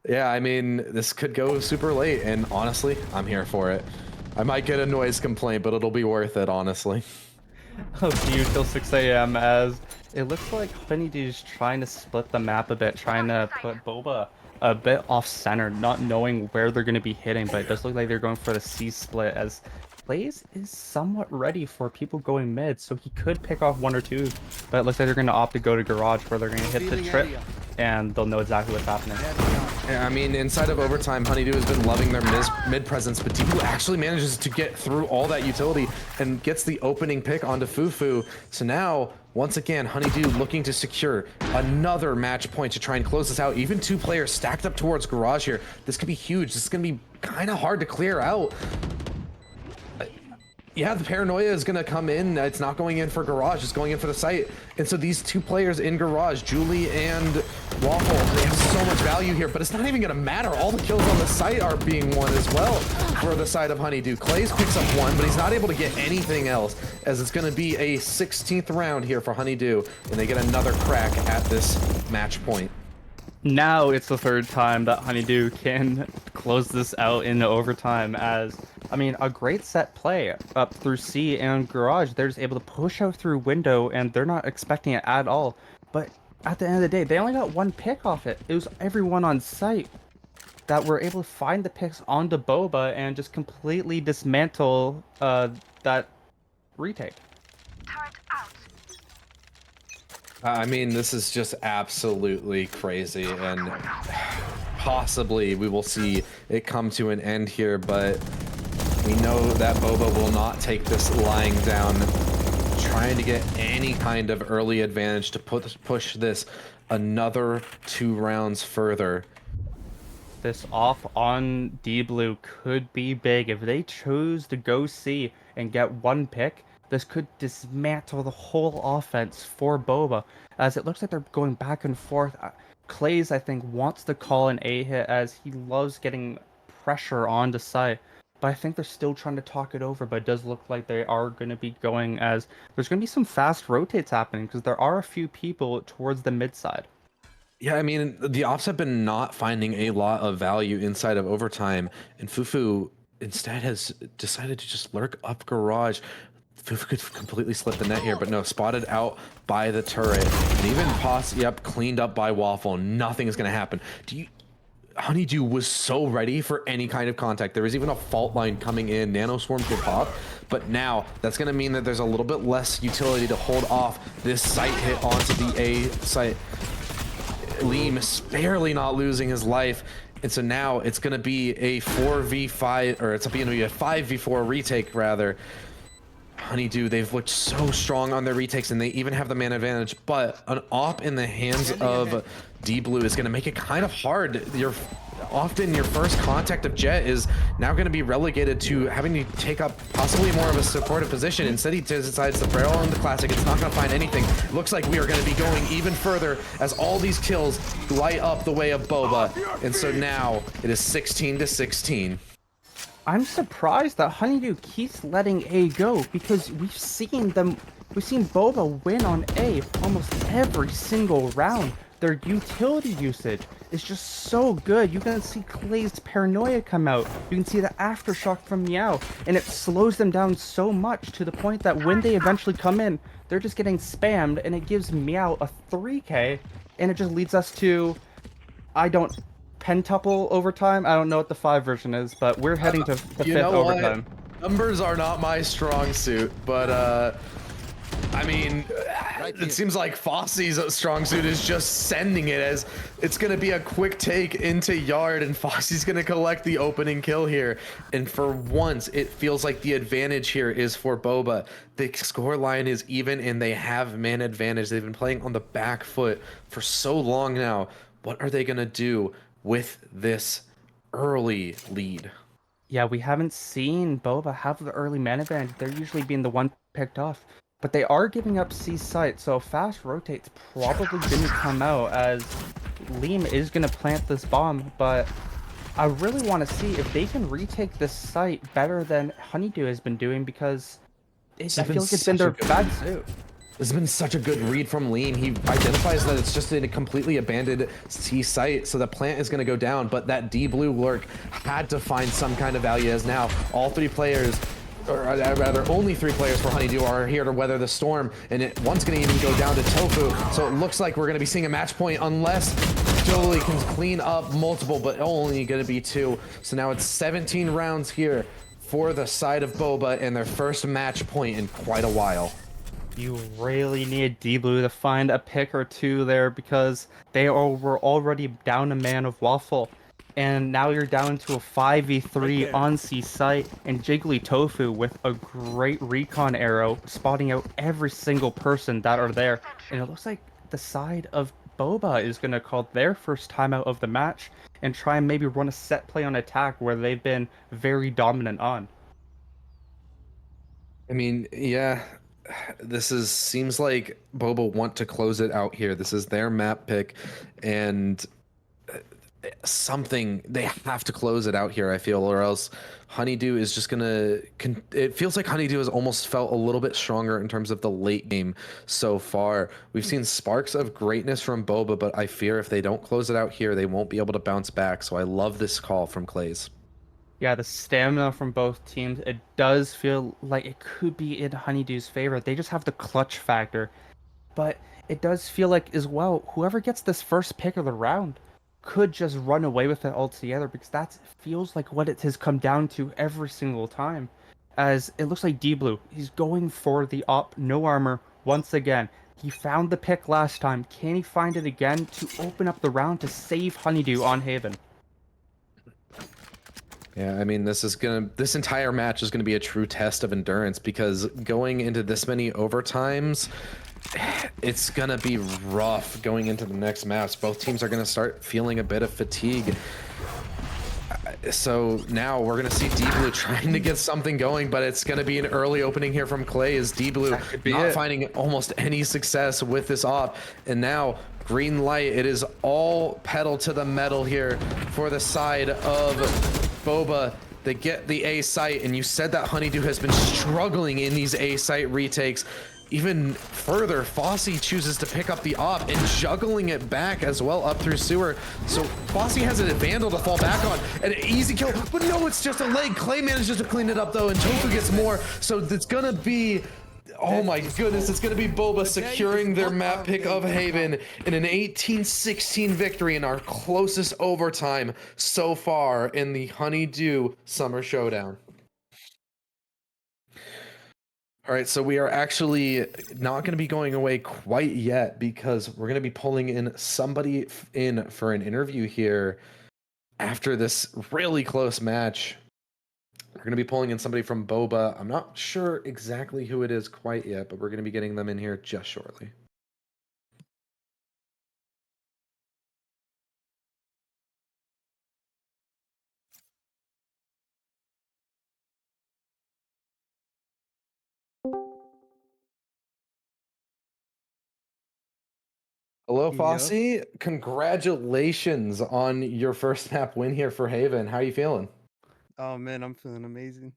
Yeah, I mean, this could go super late, and honestly, I'm here for it. I might get a noise complaint, but it'll be worth it, honestly. I'll see you till 6 a.m. as it looks like Honeydew's trying to split the map a bit, trying to put Boba a bit off-center, not knowing where they're going to be hitting, but it does look like they're going for the C split, as Blaze is somewhat ready for people going mid, so he could pick off 1 or 2, but it looks like they're going to opt to go to Garage, where they're going to hit the trip, and they'll know exactly what's happening. Yeah, I mean, inside of overtime, Honeydew has been loving their mid presence, but Deepu actually manages to get through all that utility and gets the opening pick onto Fufu. So now, once again, Honeydew looking to secure another match point to try and close this out. Even 2 players stacked up towards Garage here. This could be huge. This is going to be kind of hard to clear out. Yeah, the paranoia is going to come in. It's not going in for Garage. It's going in for the site. And so these 2 players in Garage, Julie and Waffle, they have so much value here, but it's not even going to matter. All the kills on the site are being won as well for the side of Honeydew. Clays picks up 1, but he's not able to get anything else, as it's going to be a 16th round here for Honeydew, and they get another crack at this match point. Now it's the 3rd time that Honeydew can close this out into overtime, as, I mean, a great set play up through C and Garage. They're just able to push out through window, and they're not expecting it at all. But at the end of the day, they only got 1 pick off it. It was everyone on site that were able to find the picks onto Boba and just completely dismantle that retake. I mean, this is just absolutely crazy, and possibly we will see it come to an end here, but we know that Boba will not take this lying down, trying to get any kind of early advantage to push this another 2 rounds further. This off on D-Blue could be big. If they chose to go C and get 1 pick, this could dismantle the whole offense for Boba, as it looks like they're going back and forth. Clays, I think, wants to call an A hit, as he loves getting pressure onto site. But I think they're still trying to talk it over, but it does look like they are going to be going, as there's going to be some fast rotates happening, because there are a few people towards the mid side. Yeah, I mean, the ops have been not finding a lot of value inside of overtime, and Fufu instead has decided to just lurk up Garage. Fufu could completely slip the net here, but no, spotted out by the turret. And even cleaned up by Waffle. Nothing is going to happen. Honeydew was so ready for any kind of contact. There was even a fault line coming in. Nano Swarm could pop, but now that's going to mean that there's a little bit less utility to hold off this site hit onto the A site. Liam is barely not losing his life, And so now it's going to be a 4v5, or it's going to be a 5v4 retake rather. Honeydew, they've looked so strong on their retakes, and they even have the man advantage, but an op in the hands of D-Blue is going to make it kind of hard. Often your first contact of Jet is now going to be relegated to having to take up possibly more of a supportive position. Instead, he decides to barrel on the classic. It's not going to find anything. Looks like we are going to be going even further as all these kills light up the way of Boba. And so now it is 16-16. I'm surprised that Honeydew keeps letting A go, because we've seen Boba win on A almost every single round. Their utility usage is just so good. You can see Clay's paranoia come out. You can see the aftershock from Meow, and it slows them down so much to the point that when they eventually come in, they're just getting spammed, and it gives Meow a 3k, and it just leads us to, pentuple overtime. I don't know what the 5 version is, but we're heading to the 5th overtime. Numbers are not my strong suit, but I mean, it seems like Fosi's strong suit is just sending it, as it's going to be a quick take into yard, and Fosi's going to collect the opening kill here. And for once, it feels like the advantage here is for Boba. The score line is even, and they have man advantage. They've been playing on the back foot for so long now. What are they going to do with this early lead? Yeah, we haven't seen Boba have the early man advantage. They're usually being the one picked off. But they are giving up C site, so fast rotates probably didn't come out, as Liam is going to plant this bomb. But I really want to see if they can retake this site better than Honeydew has been doing, because I feel like it's been their bad suit. This has been such a good read from Lean. He identifies that it's just in a completely abandoned C site, so the plant is going to go down, but that D-Blue lurk had to find some kind of value, as now all 3 players, or rather only 3 players for Honeydew, are here to weather the storm, and one's going to even go down to Tofu, so it looks like we're going to be seeing a match point unless Jolie can clean up multiple, but only going to be 2. So now it's 17 rounds here for the side of Boba, and their first match point in quite a while. You really need D-Blue to find a pick or 2 there, because they were already down a man of Waffle. And now you're down to a 5v3 on C site, and Jiggly Tofu with a great recon arrow, spotting out every single person that are there. And it looks like the side of Boba is going to call their first timeout of the match and try and maybe run a set play on attack where they've been very dominant on. I mean, yeah, seems like Boba want to close it out here. This is their map pick, and they have to close it out here, I feel, or else Honeydew is just gonna it feels like Honeydew has almost felt a little bit stronger in terms of the late game so far. We've seen sparks of greatness from Boba, but I fear if they don't close it out here, they won't be able to bounce back. So I love this call from Clays. Yeah, the stamina from both teams, it does feel like it could be in Honeydew's favor. They just have the clutch factor. But it does feel like, as well, whoever gets this first pick of the round could just run away with it altogether, because that feels like what it has come down to every single time. As it looks like D-Blue, he's going for the op, no armor, once again. He found the pick last time. Can he find it again to open up the round to save Honeydew on Haven? Yeah, I mean, this entire match is gonna be a true test of endurance, because going into this many overtimes, it's gonna be rough going into the next maps. Both teams are gonna start feeling a bit of fatigue. So now we're gonna see D-Blue trying to get something going, but it's gonna be an early opening here from Clay, as D-Blue not finding almost any success with this op. And now green light, it is all pedal to the metal here for the side of Boba. They get the A site, and you said that Honeydew has been struggling in these A site retakes. Even further, Fosi chooses to pick up the op and juggling it back as well up through sewer. So Fosi has a Vandal to fall back on, and an easy kill, but no, it's just a leg. Clay manages to clean it up though, and Tofu gets more. So it's gonna be, oh my goodness, it's gonna be Boba securing their map pick of Haven in an 18-16 victory in our closest overtime so far in the Honeydew Summer Showdown. All right, so we are actually not going to be going away quite yet, because we're going to be pulling in somebody in for an interview here after this really close match, we're going to be pulling in somebody from Boba. I'm not sure exactly who it is quite yet, but we're going to be getting them in here just shortly. Hello, Yep. Fosi. Congratulations on your first map win here for Haven. How are you feeling? Oh man, I'm feeling amazing.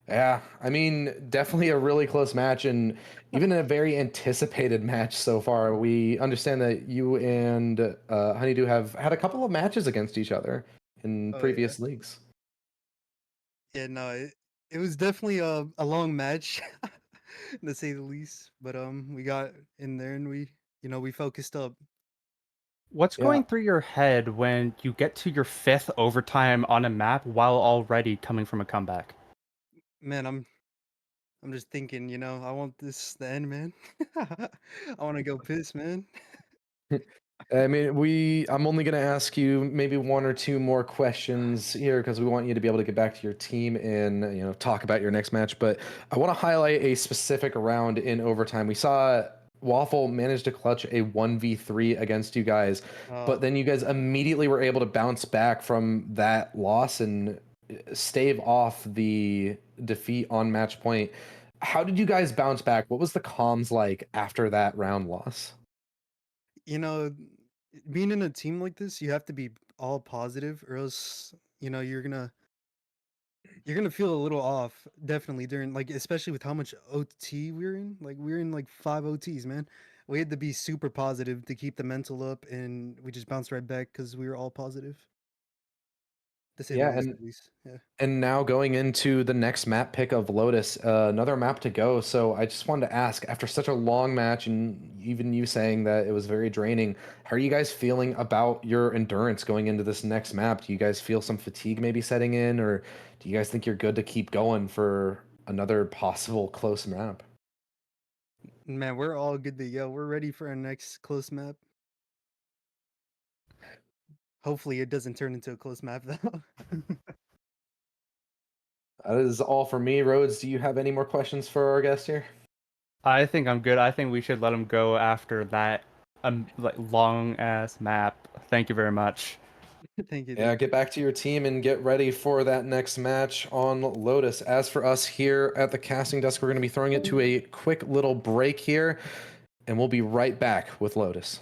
Yeah, I mean, definitely a really close match, and even a very anticipated match so far. We understand that you and Honeydew have had a couple of matches against each other in Oh yeah. previous leagues. Yeah, no, it was definitely a long match, to say the least. But we got in there and we focused up. What's Yeah, going through your head when you get to your 5th overtime on a map while already coming from a comeback? Man, I'm just thinking, I want this to end, man. I want to go piss, man. I mean, I'm only going to ask you maybe one or two more questions here because we want you to be able to get back to your team and, talk about your next match. But I want to highlight a specific round in overtime. We saw Waffle manage to clutch a 1v3 against you guys, but Uh, then you guys immediately were able to bounce back from that loss and stave off the defeat on match point. How did you guys bounce back? What was the comms like after that round loss? you know, being in a team like this, you have to be all positive, or else, you're gonna feel a little off, definitely during like especially with how much OT we're in. Like we're in like 5 OTs, man. We had to be super positive to keep the mental up, and we just bounced right back because we were all positive, to say the Yeah, least. and At least, yeah. And now going into the next map pick of Lotus, another map to go. So I just wanted to ask, after such a long match, and even you saying that it was very draining, how are you guys feeling about your endurance going into this next map? Do you guys feel some fatigue maybe setting in, or do you guys think you're good to keep going for another possible close map? Man, we're all good to go. We're ready for our next close map. Hopefully, it doesn't turn into a close map though. That is all for me. Rhodes, do you have any more questions for our guest here? I think I'm good. I think we should let him go after that like long ass map. Thank you very much. Thank you, Yeah, thank get you. back to your team and get ready for that next match on Lotus. As for us here at the casting desk, we're going to be throwing it to a quick little break here, and we'll be right back with Lotus.